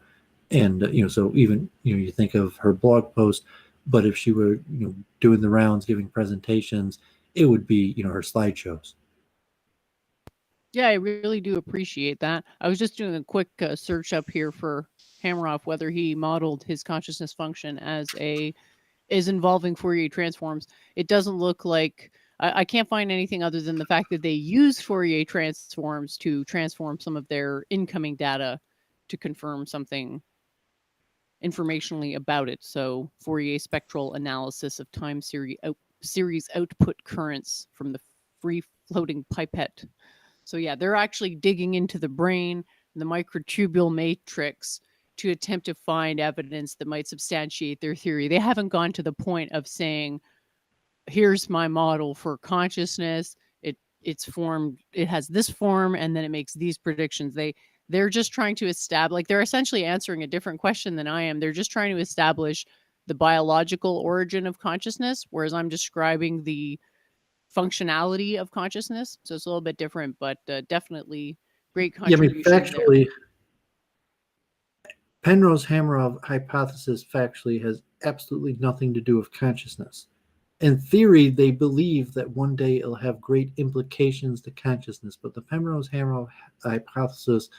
S2: and so even you think of her blog post, but if she were doing the rounds, giving presentations, it would be her slideshows.
S1: Yeah, I really do appreciate that. I was just doing a quick search up here for Hammeroff, whether he modeled his consciousness function is involving Fourier transforms. It doesn't look like I can't find anything other than the fact that they use Fourier transforms to transform some of their incoming data to confirm something informationally about it. So Fourier spectral analysis of time series output currents from the free floating pipette. So yeah, they're actually digging into the brain, the microtubule matrix, to attempt to find evidence that might substantiate their theory. They haven't gone to the point of saying, here's my model for consciousness. It's formed, it has this form, and then it makes these predictions. They're just trying to establish, like, they're essentially answering a different question than I am. They're just trying to establish the biological origin of consciousness, whereas I'm describing the functionality of consciousness. So it's a little bit different, but definitely great contribution.
S2: Yeah, I mean, factually, Penrose-Hameroff hypothesis factually has absolutely nothing to do with consciousness. In theory, they believe that one day it'll have great implications to consciousness, but the Penrose-Hameroff hypothesis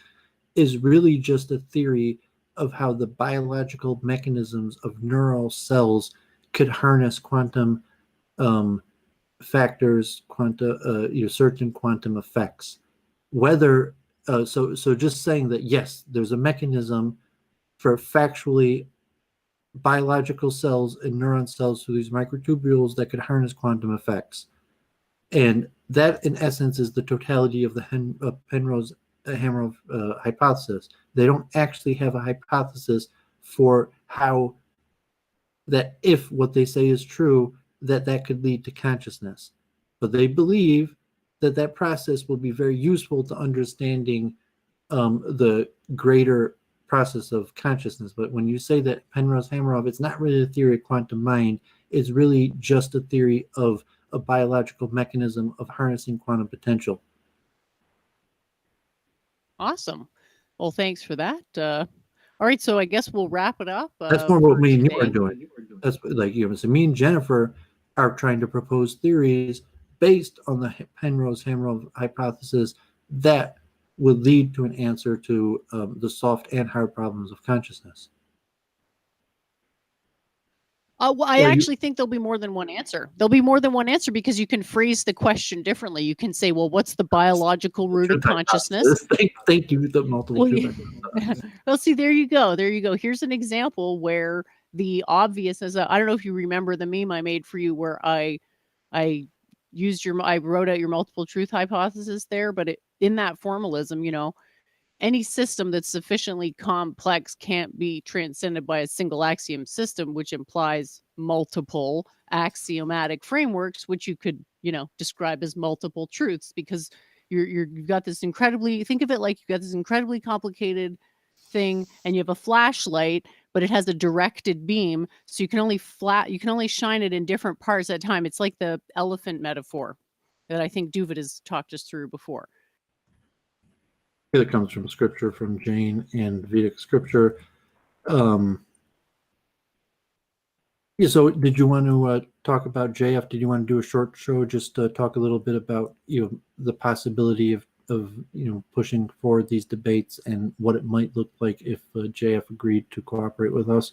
S2: is really just a theory of how the biological mechanisms of neural cells could harness quantum factors, certain quantum effects. Whether so just saying that yes, there's a mechanism for factually biological cells and neuron cells through these microtubules that could harness quantum effects. And that, in essence, is the totality of the Penrose-Hameroff hypothesis. They don't actually have a hypothesis for how that, if what they say is true, that could lead to consciousness. But they believe that process will be very useful to understanding the greater process of consciousness. But when you say that Penrose-Hameroff, it's not really a theory of quantum mind. It's really just a theory of a biological mechanism of harnessing quantum potential.
S1: Awesome. Well, thanks for that. All right, so I guess we'll wrap it up.
S2: That's more what me and you are doing. That's like so me and Jennifer are trying to propose theories based on the Penrose-Hameroff hypothesis that would lead to an answer to the soft and hard problems of consciousness.
S1: Well, I actually think there'll be more than one answer. There'll be more than one answer because you can phrase the question differently. You can say, well, what's the biological root of consciousness?
S2: Thank you, the multiple truth.
S1: Well, see, there you go. There you go. Here's an example where the obviousness, I don't know if you remember the meme I made for you where I wrote out your multiple truth hypothesis there, but in that formalism, any system that's sufficiently complex can't be transcended by a single axiom system, which implies multiple axiomatic frameworks, which you could, describe as multiple truths, because you've got this think of it like you've got this incredibly complicated thing and you have a flashlight, but it has a directed beam. So you can only shine it in different parts at a time. It's like the elephant metaphor that I think Doooovid has talked us through before.
S2: That comes from scripture, from Jain and Vedic scripture. Yeah, so did you want to talk about JF? Did you want to do a short show just to talk a little bit about the possibility of pushing forward these debates and what it might look like if JF agreed to cooperate with us?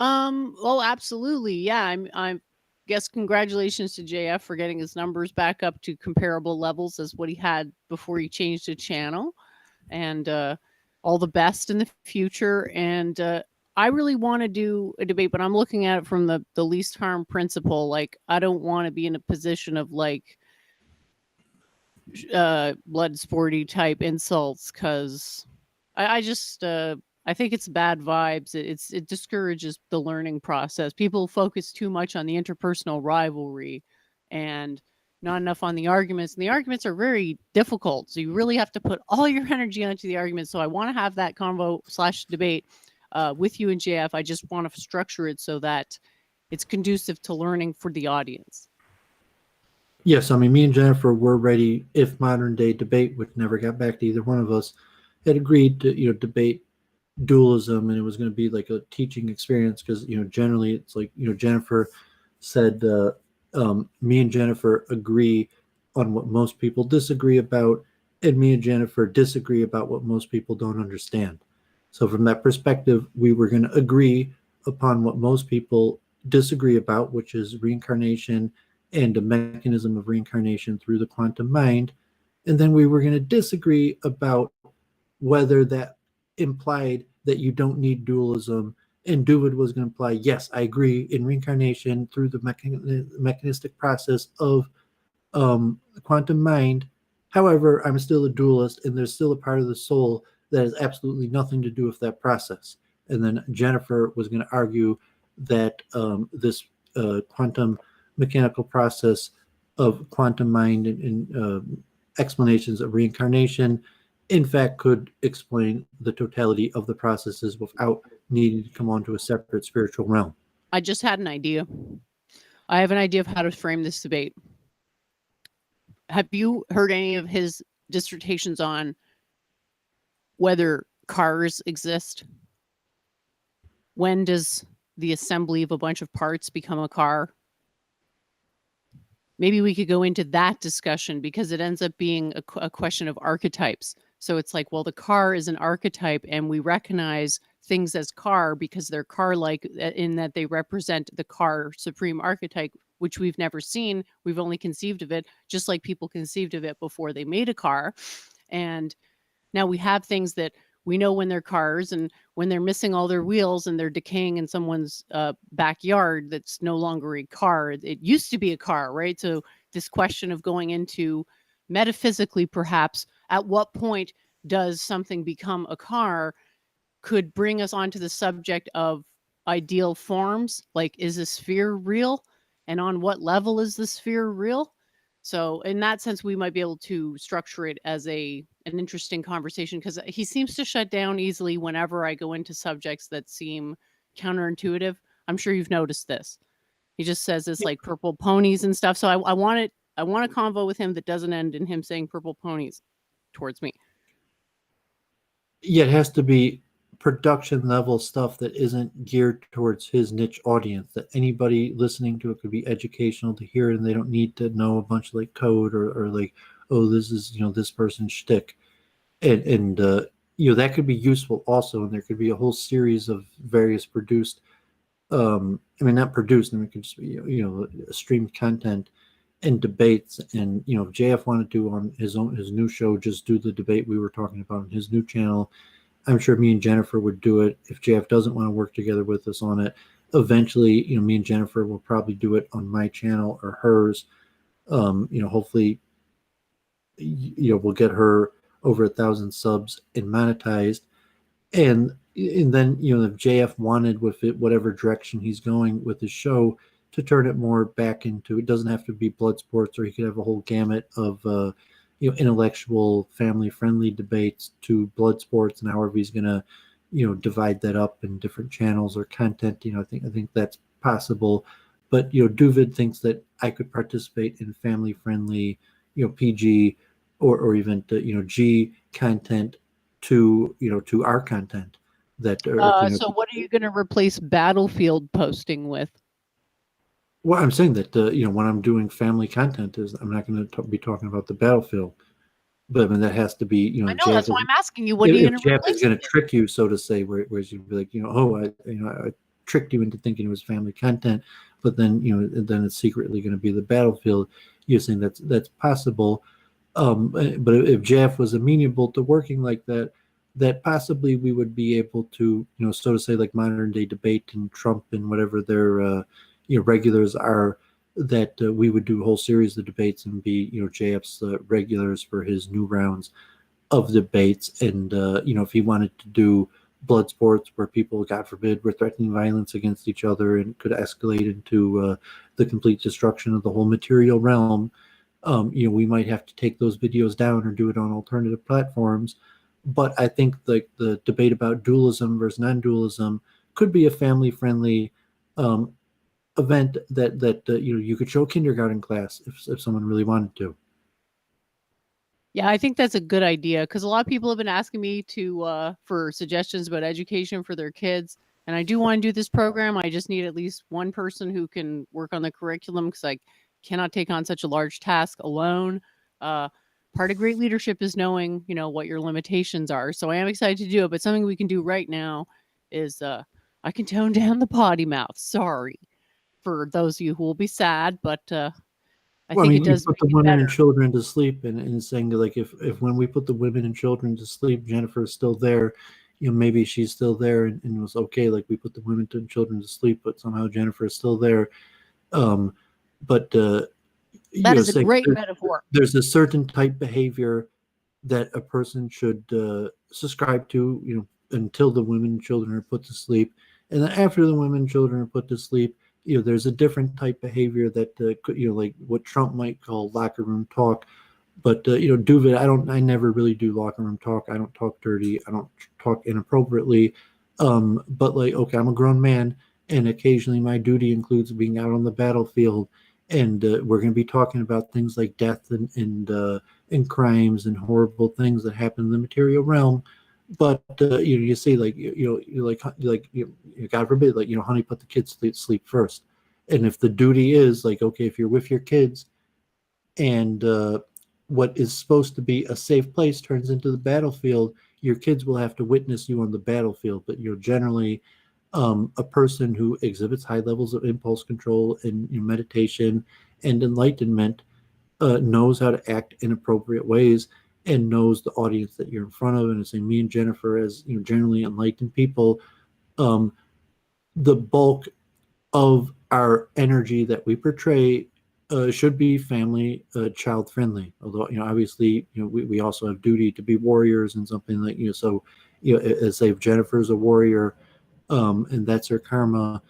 S1: Well, absolutely. Yeah, I'm guess congratulations to JF for getting his numbers back up to comparable levels as what he had before he changed the channel. And all the best in the future. And I really want to do a debate, but I'm looking at it from the least harm principle. Like, I don't want to be in a position of like blood sporty type insults, because I just I think it's bad vibes. It discourages the learning process. People focus too much on the interpersonal rivalry and not enough on the arguments. And the arguments are very difficult. So you really have to put all your energy onto the arguments. So I want to have that convo / debate with you and JF. I just want to structure it so that it's conducive to learning for the audience.
S2: Yes, I mean, me and Jennifer were ready if modern day debate, which never got back to either one of us, had agreed to debate dualism, and it was going to be like a teaching experience because generally it's like Jennifer said, me and Jennifer agree on what most people disagree about, and me and Jennifer disagree about what most people don't understand. So from that perspective, we were going to agree upon what most people disagree about, which is reincarnation and the mechanism of reincarnation through the quantum mind. And then we were going to disagree about whether that implied that you don't need dualism. And Doowovid was going to imply, yes, I agree in reincarnation through the mechanistic process of quantum mind. However, I'm still a dualist, and there's still a part of the soul that has absolutely nothing to do with that process. And then Jennifer was going to argue that this quantum mechanical process of quantum mind and explanations of reincarnation, in fact, could explain the totality of the processes without needing to come onto a separate spiritual realm.
S1: I just had an idea. I have an idea of how to frame this debate. Have you heard any of his dissertations on whether cars exist? When does the assembly of a bunch of parts become a car? Maybe we could go into that discussion, because it ends up being a question of archetypes. So it's like, well, the car is an archetype, and we recognize things as car because they're car-like in that they represent the car supreme archetype, which we've never seen. We've only conceived of it, just like people conceived of it before they made a car. And now we have things that we know when they're cars, and when they're missing all their wheels and they're decaying in someone's backyard, that's no longer a car. It used to be a car, right? So this question of going into metaphysically, perhaps, at what point does something become a car, could bring us onto the subject of ideal forms. Like, is the sphere real? And on what level is the sphere real? So in that sense, we might be able to structure it as an interesting conversation, because he seems to shut down easily whenever I go into subjects that seem counterintuitive. I'm sure you've noticed this. He just says it's like purple ponies and stuff. So I want it. I want a convo with him that doesn't end in him saying purple ponies towards me.
S2: Yeah, it has to be production level stuff that isn't geared towards his niche audience, that anybody listening to it could be educational to hear it, and they don't need to know a bunch of like code or like, oh, this is this person's shtick. And that could be useful also, and there could be a whole series of various produced I mean, not produced, I mean, it could just be streamed content and debates. And if JF wanted to on his new show just do the debate we were talking about on his new channel, I'm sure me and Jennifer would do it. If JF doesn't want to work together with us on it, eventually me and Jennifer will probably do it on my channel or hers. Hopefully we'll get her over 1,000 subs and monetized. And then if JF wanted with it whatever direction he's going with his show, to turn it more back into, it doesn't have to be blood sports, or he could have a whole gamut of intellectual, family friendly debates to blood sports, and however he's gonna divide that up in different channels or content. I think that's possible. But Doowovid thinks that I could participate in family friendly PG or even G content to our content. that are,
S1: So what are you going to replace battlefield posting with?
S2: Well, I'm saying that when I'm doing family content, is I'm not going to be talking about the battlefield, but I mean that has to be,
S1: I know, that's why I'm asking you. What are you
S2: if
S1: going to
S2: Jeff is
S1: replace
S2: going
S1: it
S2: to
S1: with?
S2: trick you, so to say, whereas you'd be like, oh, I tricked you into thinking it was family content, but then then it's secretly going to be the battlefield. You're saying that's possible, but if Jeff was amenable to working like that, that possibly we would be able to, so to say, like modern day debate and Trump and whatever their regulars are, that we would do a whole series of debates and be JF's regulars for his new rounds of debates. And if he wanted to do blood sports where people, God forbid, were threatening violence against each other and could escalate into the complete destruction of the whole material realm, we might have to take those videos down or do it on alternative platforms. But I think the debate about dualism versus non-dualism could be a family-friendly event that you could show kindergarten class if someone really wanted to.
S1: Yeah, I think that's a good idea because a lot of people have been asking me to for suggestions about education for their kids, and I do want to do this program. I just need at least one person who can work on the curriculum because I cannot take on such a large task alone. Part of great leadership is knowing, what your limitations are. So I am excited to do it, but something we can do right now is I can tone down the potty mouth. Sorry for those of you who will be sad, but I
S2: Well, I
S1: think
S2: mean,
S1: it
S2: you
S1: does
S2: put
S1: make
S2: the
S1: it
S2: women
S1: better.
S2: and children to sleep, and saying like if when we put the women and children to sleep, Jennifer is still there, maybe she's still there, and it was okay. Like we put the women and children to sleep, but somehow Jennifer is still there. Um, but
S1: That is a
S2: saying
S1: great metaphor.
S2: there's a certain type behavior that a person should subscribe to, until the women and children are put to sleep, and then after the women and children are put to sleep, there's a different type behavior that could, like what Trump might call locker room talk. But Doooovid, I never really do locker room talk. I don't talk dirty. I don't talk inappropriately. But like, okay, I'm a grown man, and occasionally my duty includes being out on the battlefield, and we're going to be talking about things like death and crimes and horrible things that happen in the material realm. But you see, like God forbid, like honey, put the kids to sleep first. And if the duty is like, okay, if you're with your kids, and what is supposed to be a safe place turns into the battlefield, your kids will have to witness you on the battlefield. But you're generally a person who exhibits high levels of impulse control and meditation and enlightenment, knows how to act in appropriate ways, and knows the audience that you're in front of. And say, me and Jennifer, as generally enlightened people, um, the bulk of our energy that we portray should be family, child friendly. Although obviously we also have duty to be warriors and something like so as say if Jennifer's a warrior, and that's her karma.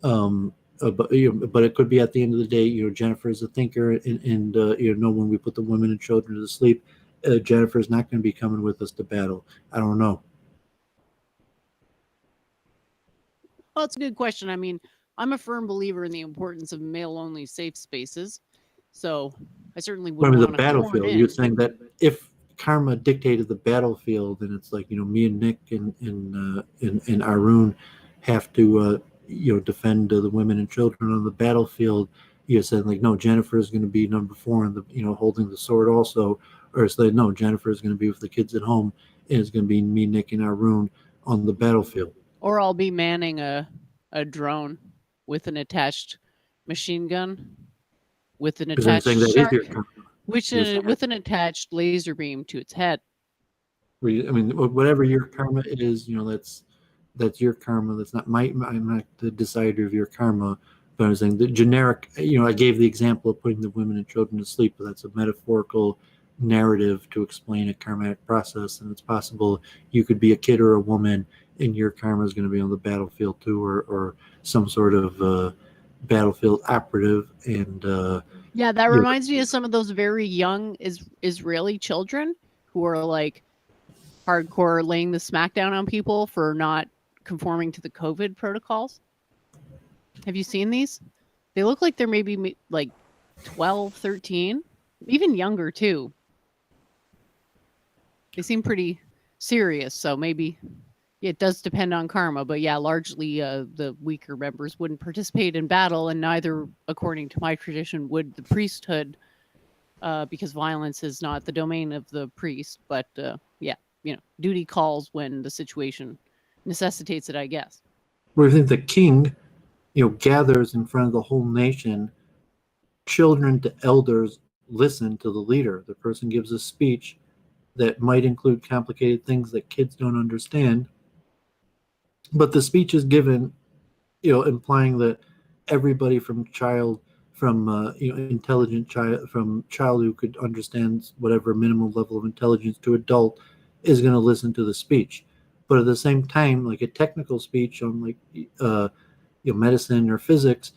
S2: But it could be at the end of the day, Jennifer is a thinker, and when we put the women and children to sleep, Jennifer's not going to be coming with us to battle. I don't know.
S1: Well, it's a good question. I mean, I'm a firm believer in the importance of male-only safe spaces, so I certainly would
S2: I mean, the
S1: want to horn
S2: battlefield. You're
S1: in.
S2: saying that if karma dictated the battlefield, and it's like me and Nick and Arun have to defend the women and children on the battlefield. You're saying like, no, Jennifer is going to be number 4 in the holding the sword also, or it's like, no, Jennifer is going to be with the kids at home, and it's going to be me, Nick, and Arun on the battlefield.
S1: Or I'll be manning a drone with an attached machine gun, with an
S2: Because I'm
S1: attached
S2: saying that is
S1: shark,
S2: your karma.
S1: with an attached laser beam to its head.
S2: I mean, whatever your karma is, that's your karma. That's not I'm not the decider of your karma. But I'm saying the generic. I gave the example of putting the women and children to sleep, but that's a metaphorical narrative to explain a karmatic process. And it's possible you could be a kid or a woman, and your karma is going to be on the battlefield too, or some sort of battlefield operative. And
S1: Yeah, that
S2: you know,
S1: reminds me of some of those very young Israeli children who are like hardcore laying the smackdown on people for not conforming to the COVID protocols. Have you seen these? They look like they're maybe like 12, 13, even younger too. They seem pretty serious, so maybe It does depend on karma, but yeah, largely the weaker members wouldn't participate in battle, and neither, according to my tradition, would the priesthood, because violence is not the domain of the priest. But yeah, duty calls when the situation necessitates it, I guess.
S2: Where I think the king, gathers in front of the whole nation, children to elders listen to the leader. The person gives a speech that might include complicated things that kids don't understand, but the speech is given, implying that everybody from intelligent child, from child who could understand whatever minimal level of intelligence to adult, is going to listen to the speech. But at the same time, like a technical speech on medicine or physics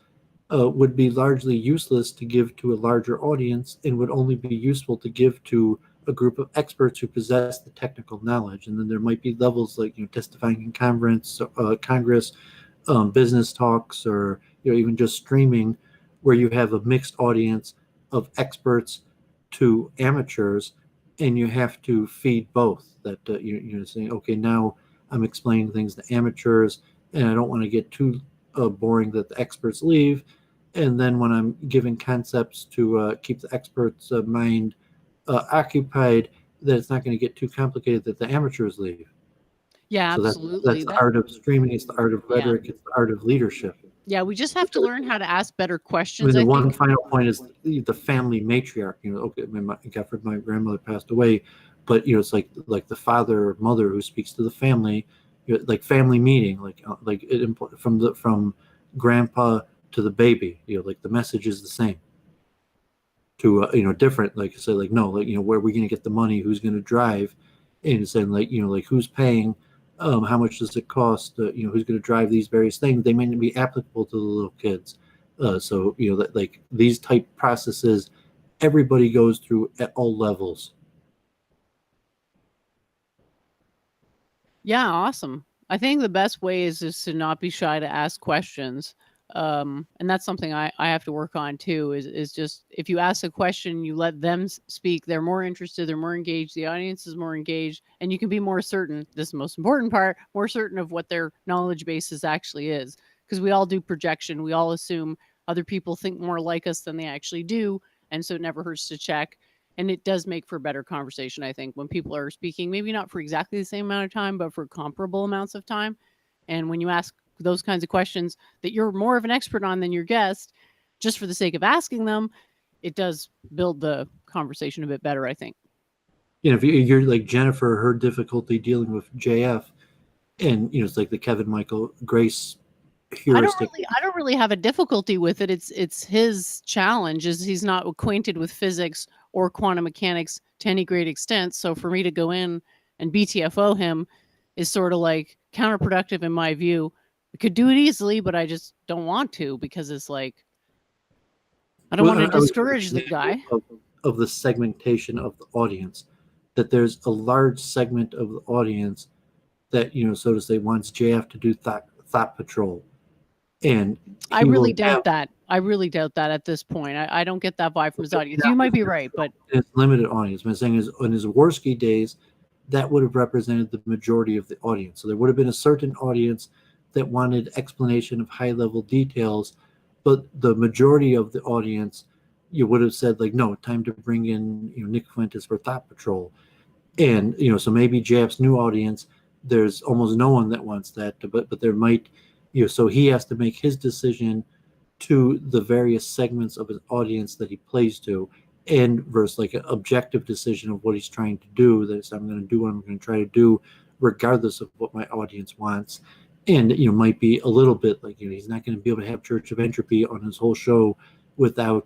S2: would be largely useless to give to a larger audience, and would only be useful to give to a group of experts who possess the technical knowledge. And then there might be levels like testifying in Congress, business talks, or even just streaming, where you have a mixed audience of experts to amateurs, and you have to feed both. That you're saying, okay, now I'm explaining things to amateurs, and I don't want to get too boring that the experts leave. And then when I'm giving concepts to keep the experts' mind occupied, that it's not going to get too complicated that the amateurs leave.
S1: Yeah,
S2: So
S1: absolutely.
S2: that's the art of streaming. It's the art of
S1: Yeah.
S2: rhetoric. It's the art of leadership.
S1: Yeah, we just have to learn how to ask better
S2: I
S1: questions,
S2: mean, the
S1: I
S2: one
S1: think.
S2: final point is the family matriarch. Okay, my grandmother passed away, but it's like the father or mother who speaks to the family, like family meeting, from grandpa to the baby. Like the message is the same. To different, like I said, like no, like where are we going to get the money? Who's going to drive? And saying like who's paying? How much does it cost? Who's going to drive these various things? They may not be applicable to the little kids. So that like these type processes, everybody goes through at all levels.
S1: Yeah, awesome. I think the best way is just to not be shy to ask questions. And that's something I have to work on too, is just if you ask a question, you let them speak, they're more interested, they're more engaged, the audience is more engaged, and you can be more certain, this is the most important part, more certain of what their knowledge basis actually is. Because we all do projection, we all assume other people think more like us than they actually do. And so it never hurts to check. And it does make for better conversation, I think, when people are speaking, maybe not for exactly the same amount of time, but for comparable amounts of time. And when you ask those kinds of questions that you're more of an expert on than your guest, just for the sake of asking them, it does build the conversation a bit better, I think.
S2: If you're like Jennifer, her difficulty dealing with JF, and it's like the Kevin Michael Grace heuristic.
S1: I don't really have a difficulty with it. It's his challenge is he's not acquainted with physics or quantum mechanics to any great extent. So for me to go in and BTFO him is sort of like counterproductive in my view. I could do it easily, but I just don't want to because it's like I don't want to
S2: I was
S1: discourage the guy.
S2: of the segmentation of the audience, that there's a large segment of the audience that so to say wants JF to do thought patrol, and
S1: I
S2: he
S1: really
S2: will
S1: doubt
S2: have
S1: that. I really doubt that at this point. I don't get that vibe from his audience. You might be right, but
S2: his limited audience. I'm saying is in his Worski days, that would have represented the majority of the audience. So there would have been a certain audience that wanted explanation of high level details, but the majority of the audience, you would have said like, no, time to bring in Nick Fuentes for Thought Patrol. And so maybe JF's new audience, there's almost no one that wants that, but there might, so he has to make his decision to the various segments of his audience that he plays to, and versus like an objective decision of what he's trying to do, that is, I'm going to do what I'm going to try to do regardless of what my audience wants. And might be a little bit like he's not going to be able to have Church of Entropy on his whole show without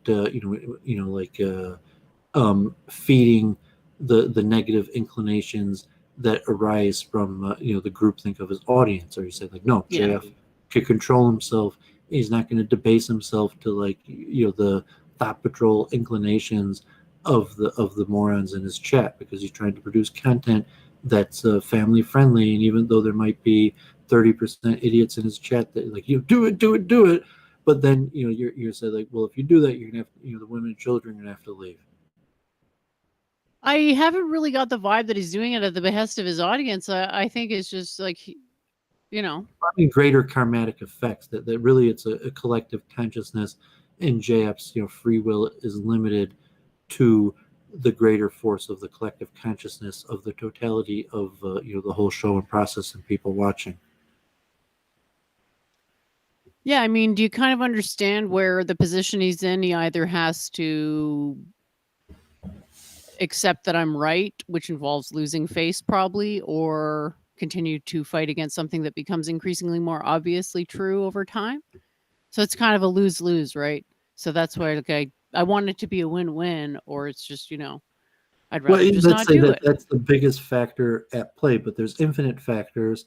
S2: feeding the negative inclinations that arise from the groupthink of his audience. Or he said like, no,
S1: yeah.
S2: JF could control himself. He's not going to debase himself to like the Thought Patrol inclinations of the morons in his chat, because he's trying to produce content that's family friendly. And even though there might be 30% idiots in his chat that like do it, but then you're saying like, well, if you do that, you're gonna have the women and children are gonna have to leave.
S1: I haven't really got the vibe that he's doing it at the behest of his audience. I think it's just like you know.
S2: I mean, greater karmatic effects. That really it's a collective consciousness, and JF's free will is limited to the greater force of the collective consciousness of the totality of the whole show and process and people watching.
S1: Yeah, I mean, do you kind of understand where the position he's in? He either has to accept that I'm right, which involves losing face probably, or continue to fight against something that becomes increasingly more obviously true over time. So it's kind of a lose-lose, right? So that's why I want it to be a win-win, or it's just, I'd
S2: Well,
S1: rather just
S2: let's
S1: not
S2: say
S1: do
S2: that
S1: it.
S2: that's the biggest factor at play, but there's infinite factors,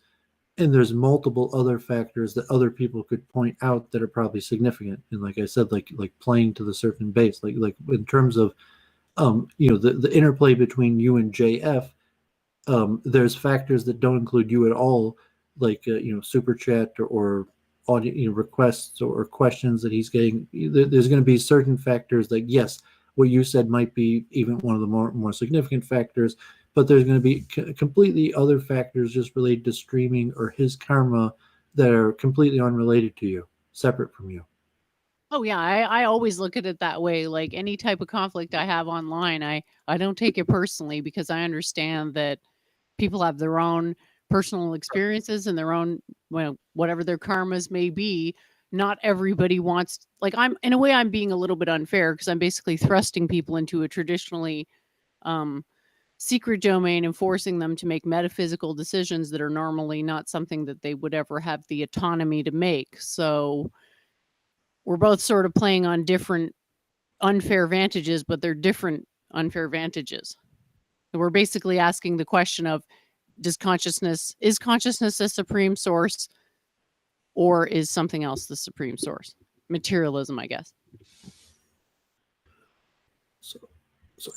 S2: and there's multiple other factors that other people could point out that are probably significant. And like I said, like playing to the certain base, like in terms of the interplay between you and JF. There's factors that don't include you at all, like super chat or audio requests or questions that he's getting. There's going to be certain factors like, yes, what you said might be even one of the more significant factors, but there's going to be completely other factors just related to streaming or his karma that are completely unrelated to you, separate from you.
S1: Oh yeah, I always look at it that way. Like any type of conflict I have online, I don't take it personally because I understand that people have their own personal experiences and their own, whatever their karmas may be. Not everybody wants, like, in a way I'm being a little bit unfair because I'm basically thrusting people into a traditionally um secret domain and forcing them to make metaphysical decisions that are normally not something that they would ever have the autonomy to make. So we're both sort of playing on different unfair vantages, but they're different unfair vantages. So we're basically asking the question of, is consciousness a supreme source, or is something else the supreme source? Materialism, I guess.
S2: So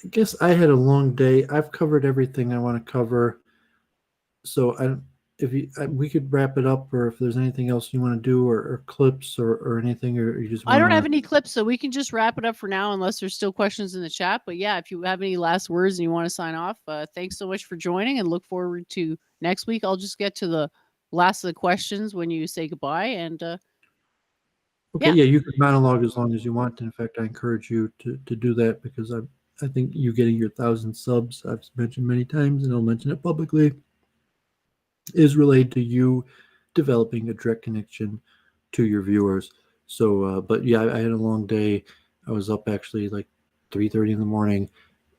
S2: I guess I had a long day. I've covered everything I want to cover. So we could wrap it up, or if there's anything else you want to do, or clips, or anything, or you just want
S1: I
S2: to.
S1: don't have any clips, so we can just wrap it up for now, unless there's still questions in the chat. But yeah, if you have any last words and you want to sign off, thanks so much for joining, and look forward to next week. I'll just get to the last of the questions when you say goodbye, and
S2: Okay, yeah, you can monologue as long as you want. In fact, I encourage you to do that because I think you getting your 1,000 subs, I've mentioned many times, and I'll mention it publicly, is related to you developing a direct connection to your viewers. So, but yeah, I had a long day. I was up actually like 3:30 in the morning,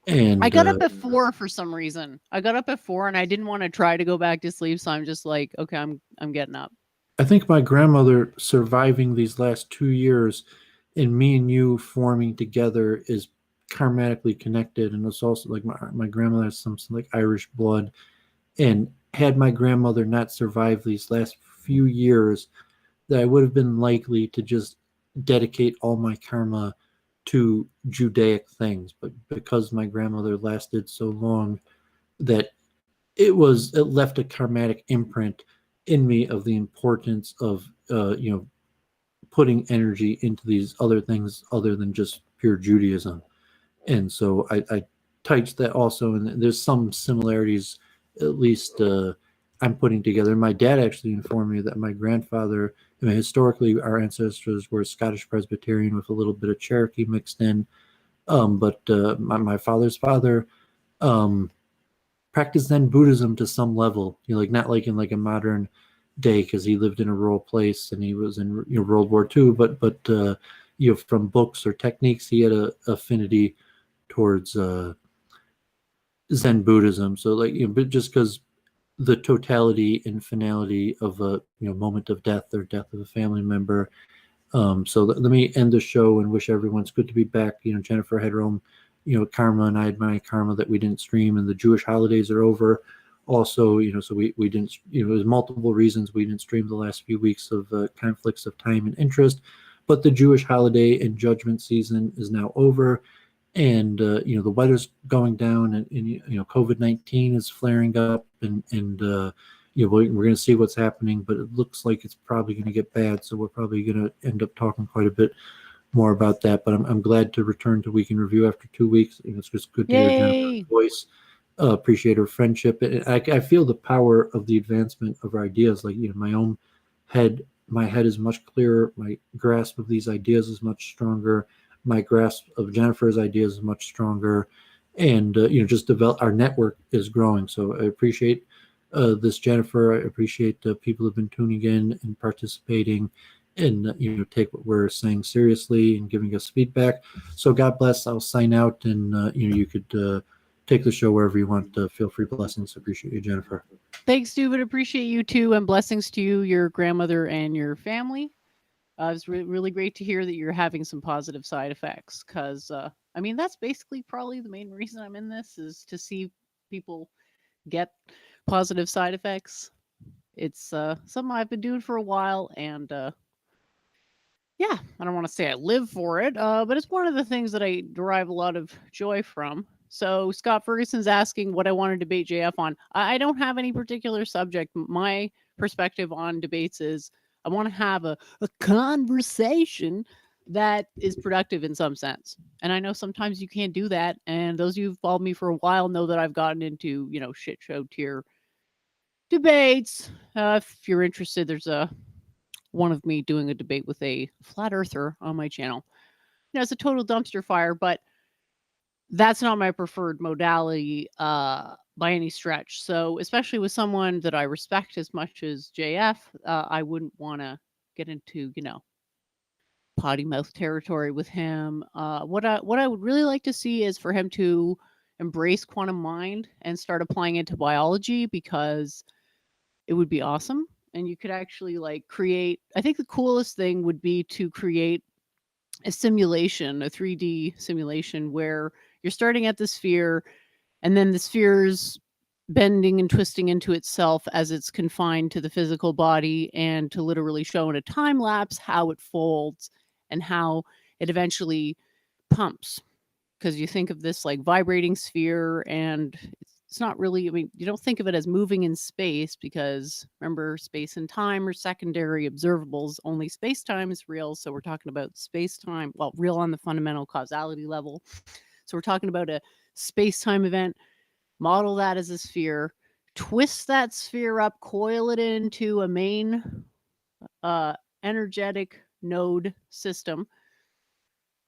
S2: and
S1: I got up at 4 for some reason. I got up at 4 and I didn't want to try to go back to sleep, so I'm just like, okay, I'm getting up.
S2: I think my grandmother surviving these last 2 years and me and you forming together is karmatically connected. And it's also like my grandmother has some like Irish blood. And had my grandmother not survived these last few years, that I would have been likely to just dedicate all my karma to Judaic things. But because my grandmother lasted so long, that it left a karmatic imprint in me of the importance of putting energy into these other things other than just pure Judaism. And so I touched that also, and there's some similarities, at least I'm putting together. My dad actually informed me that my grandfather, historically our ancestors were Scottish Presbyterian with a little bit of Cherokee mixed in, but my father's father practiced Zen Buddhism to some level, like not like in like a modern day, because he lived in a rural place and he was in World War II, but from books or techniques, he had a affinity towards Zen Buddhism. So like but just because the totality and finality of a moment of death or death of a family member. So let me end the show and wish everyone's good to be back. Jennifer had her own karma, and I had my karma that we didn't stream, and the Jewish holidays are over. Also, so we didn't, there's multiple reasons we didn't stream the last few weeks of conflicts of time and interest, but the Jewish holiday and judgment season is now over, and the weather's going down, and COVID-19 is flaring up, and we're going to see what's happening, but it looks like it's probably going to get bad, so we're probably going to end up talking quite a bit more about that. But I'm glad to return to Week in Review after 2 weeks. It's just good to hear Jennifer's voice. appreciate our friendship. I feel the power of the advancement of our ideas. Like, my own my head is much clearer. My grasp of these ideas is much stronger. My grasp of Jennifer's ideas is much stronger, and just develop our network is growing. So I appreciate this, Jennifer. I appreciate people who've been tuning in and participating, and take what we're saying seriously and giving us feedback. So God bless. I'll sign out, and you could take the show wherever you want. Feel free. Blessings. Appreciate you, Jennifer.
S1: Thanks, Doowovid. Appreciate you too, and blessings to you, your grandmother, and your family. It's really great to hear that you're having some positive side effects, because I mean, that's basically probably the main reason I'm in this, is to see people get positive side effects. It's something I've been doing for a while, and yeah, I don't want to say I live for it, but it's one of the things that I derive a lot of joy from. So Scott Ferguson's asking what I want to debate JF on. I don't have any particular subject. My perspective on debates is I want to have a conversation that is productive in some sense. And I know sometimes you can't do that. And those of you who've followed me for a while know that I've gotten into, shit show tier debates. If you're interested, there's one of me doing a debate with a flat earther on my channel. It's a total dumpster fire, but that's not my preferred modality by any stretch. So, especially with someone that I respect as much as JF, I wouldn't want to get into, potty mouth territory with him. What I would really like to see is for him to embrace quantum mind and start applying it to biology, because it would be awesome. And you could actually create, I think the coolest thing would be to create a simulation, a 3D simulation, where you're starting at the sphere, and then the sphere's bending and twisting into itself as it's confined to the physical body, and to literally show in a time lapse how it folds and how it eventually pumps. Because you think of this like vibrating sphere, and it's not really, I mean, you don't think of it as moving in space, because remember, space and time are secondary observables. Only space-time is real. So we're talking about space-time, well, real on the fundamental causality level. So we're talking about a space-time event. Model that as a sphere, twist that sphere up, coil it into a main energetic node system,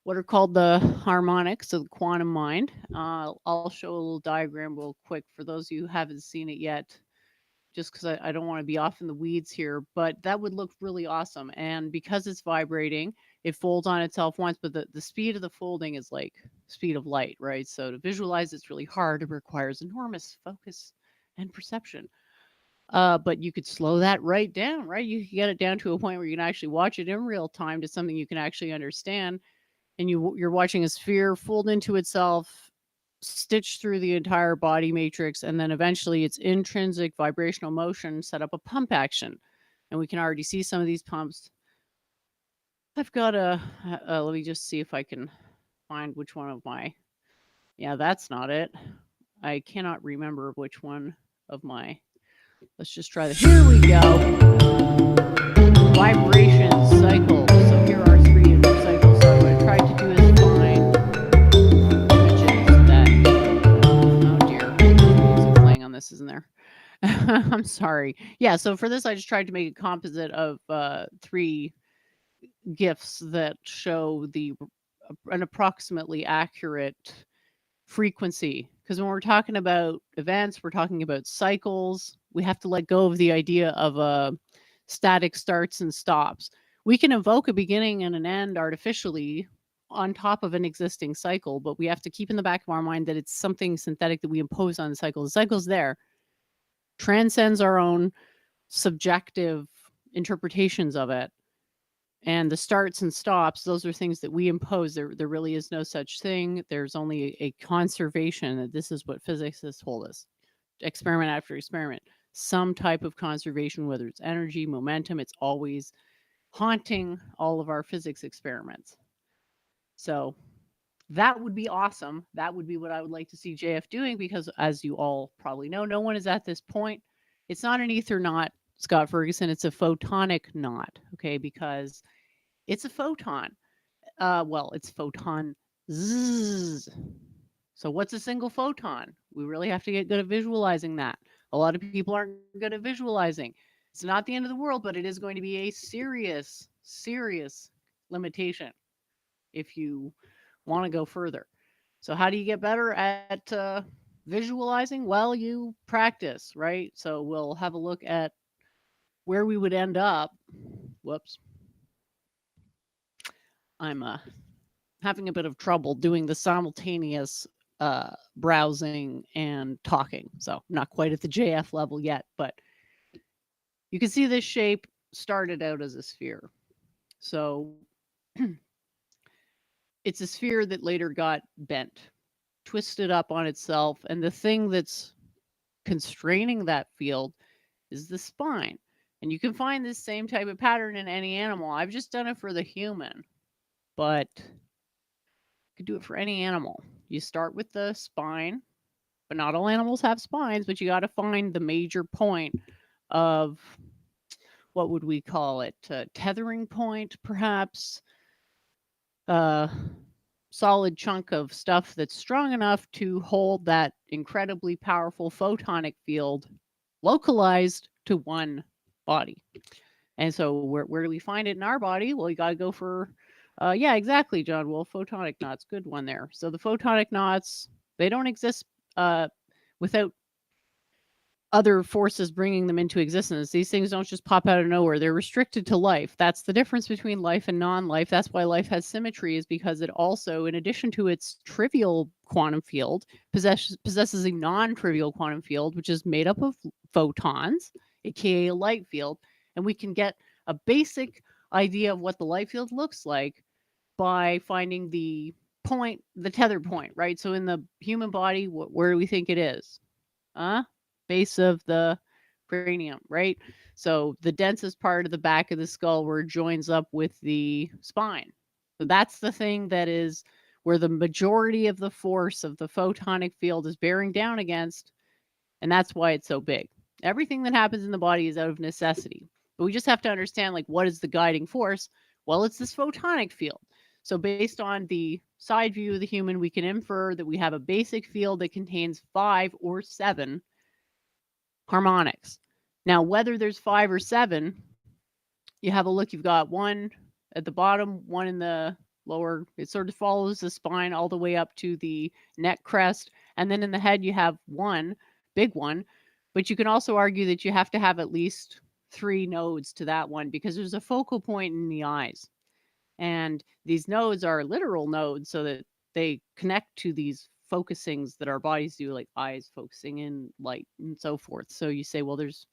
S1: what are called the harmonics of the quantum mind. I'll show a little diagram real quick for those of you who haven't seen it yet, just because I don't want to be off in the weeds here, but that would look really awesome. And because it's vibrating, it folds on itself once, but the speed of the folding is like speed of light, right? So to visualize it's really hard. It requires enormous focus and perception. But you could slow that right down, right? You can get it down to a point where you can actually watch it in real time to something you can actually understand. And you're watching a sphere fold into itself, stitch through the entire body matrix, and then eventually its intrinsic vibrational motion set up a pump action. And we can already see some of these pumps. I've got let me just see if I can find which one of my, yeah, that's not it. I cannot remember which one of my, let's just try that. Here we go. Vibration cycle. So here are 3 of the cycles. So what I tried to do is find images that, oh dear, music playing on this, isn't there? I'm sorry. Yeah, so for this I just tried to make a composite of 3 GIFs that show an approximately accurate frequency. Because when we're talking about events, we're talking about cycles. We have to let go of the idea of static starts and stops. We can evoke a beginning and an end artificially on top of an existing cycle, but we have to keep in the back of our mind that it's something synthetic that we impose on the cycle. The cycle's there, transcends our own subjective interpretations of it. And the starts and stops, those are things that we impose. There really is no such thing. There's only a conservation, that this is what physicists told us. Experiment after experiment. Some type of conservation, whether it's energy, momentum, it's always haunting all of our physics experiments. So that would be awesome. That would be what I would like to see JF doing, because as you all probably know, no one is at this point. It's not an ether knot, Scott Ferguson. It's a photonic knot, okay? Because it's a photon. Well, it's photon zzz. So what's a single photon? We really have to get good at visualizing that. A lot of people aren't good at visualizing. It's not the end of the world, but it is going to be a serious, serious limitation if you want to go further. So, how do you get better at visualizing? Well, you practice, right? So, we'll have a look at where we would end up. Whoops. I'm having a bit of trouble doing the simultaneous browsing and talking. So, not quite at the JF level yet, but you can see this shape started out as a sphere. So, it's a sphere that later got bent, twisted up on itself, and the thing that's constraining that field is the spine. And you can find this same type of pattern in any animal. I've just done it for the human, but you could do it for any animal. You start with the spine, but not all animals have spines, but you got to find the major point of what would we call it? Tethering point, perhaps. Uh, solid chunk of stuff that's strong enough to hold that incredibly powerful photonic field localized to one body. And so where do we find it in our body? Well, you got to go for, yeah, exactly, John. Well, photonic knots, good one there. So the photonic knots, they don't exist without other forces bringing them into existence. These things don't just pop out of nowhere. They're restricted to life. That's the difference between life and non-life. That's why life has symmetry, is because it also, in addition to its trivial quantum field, possesses a non-trivial quantum field, which is made up of photons, aka a light field. And we can get a basic idea of what the light field looks like by finding the point, the tether point, right? So in the human body, where do we think it is? Base of the cranium, right? So the densest part of the back of the skull where it joins up with the spine. So that's the thing that is where the majority of the force of the photonic field is bearing down against, and that's why it's so big. Everything that happens in the body is out of necessity, but we just have to understand, like, what is the guiding force? Well, it's this photonic field. So based on the side view of the human, we can infer that we have a basic field that contains 5 or 7 harmonics. Now, whether there's 5 or 7, you have a look. You've got one at the bottom, one in the lower. It sort of follows the spine all the way up to the neck crest. And then in the head, you have one, big one. But you can also argue that you have to have at least 3 nodes to that one, because there's a focal point in the eyes. And these nodes are literal nodes, so that they connect to these focusings that our bodies do, like eyes focusing in light and so forth. So you say, well, there's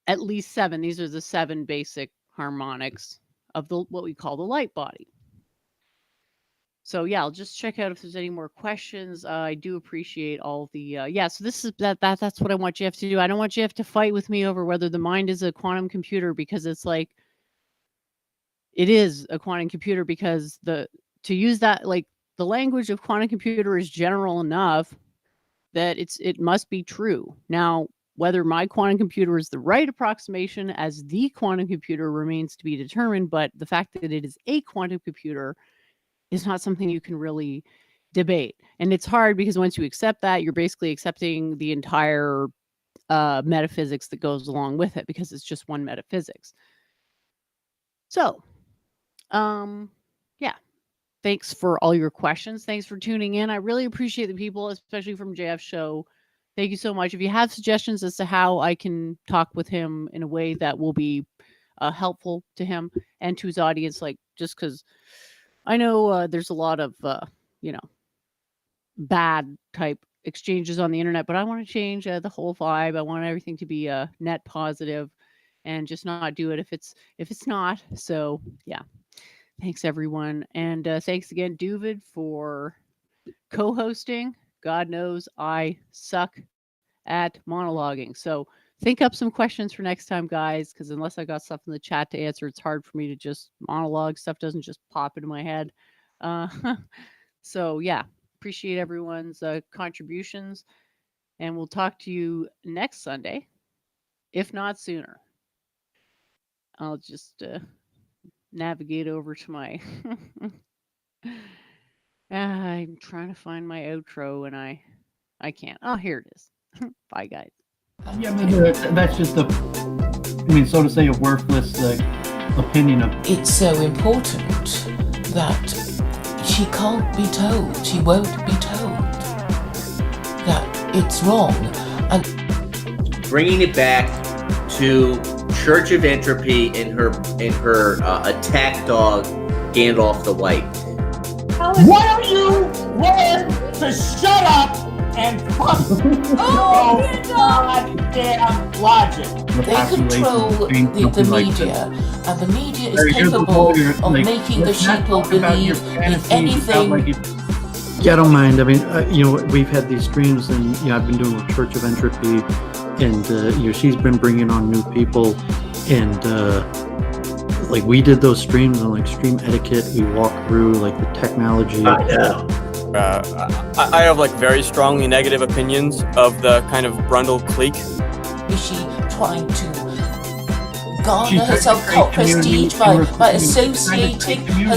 S1: at least 7. These are the 7 basic harmonics of the what we call the light body. So yeah, I'll just check out if there's any more questions. I do appreciate all the yeah. So this is that's what I want Jeff to do. I don't want Jeff to fight with me over whether the mind is a quantum computer, because it's like, it is a quantum computer, because to use that, like, the language of quantum computer is general enough that it must be true. Now, whether my quantum computer is the right approximation as the quantum computer remains to be determined, but the fact that it is a quantum computer is not something you can really debate. And it's hard, because once you accept that, you're basically accepting the entire metaphysics that goes along with it, because it's just one metaphysics. So, yeah. Thanks for all your questions. Thanks for tuning in. I really appreciate the people, especially from JF's show. Thank you so much. If you have suggestions as to how I can talk with him in a way that will be helpful to him and to his audience, like, just because I know there's a lot of, you know, bad type exchanges on the internet, but I want to change the whole vibe. I want everything to be net positive, and just not do it if it's not. So yeah. Thanks, everyone. And thanks again, Doooovid, for co-hosting. God knows I suck at monologuing. So think up some questions for next time, guys, because unless I got stuff in the chat to answer, it's hard for me to just monologue. Stuff doesn't just pop into my head. So, yeah, appreciate everyone's contributions. And we'll talk to you next Sunday, if not sooner. I'll just navigate over to my I'm trying to find my outro, and I I can't. Oh, here it is. Bye, guys.
S3: Yeah, but that's just so to say, a worthless opinion of.
S4: It's so important that she can't be told, she won't be told that it's wrong. And
S5: bringing it back to Church of Entropy and her attack dog Gandalf the White.
S6: Why don't you learn to shut up and fuck your goddamn logic?
S4: they control the media, and the media is capable of making the sheeple believe in anything.
S2: Yeah, I don't mind. I mean, we've had these streams, and I've been doing Church of Entropy, and she's been bringing on new people, and like we did those streams on like stream etiquette. We walked through like the technology.
S7: I have like very strongly negative opinions of the kind of Brundle clique.
S4: Is she trying to garner herself cult prestige by associating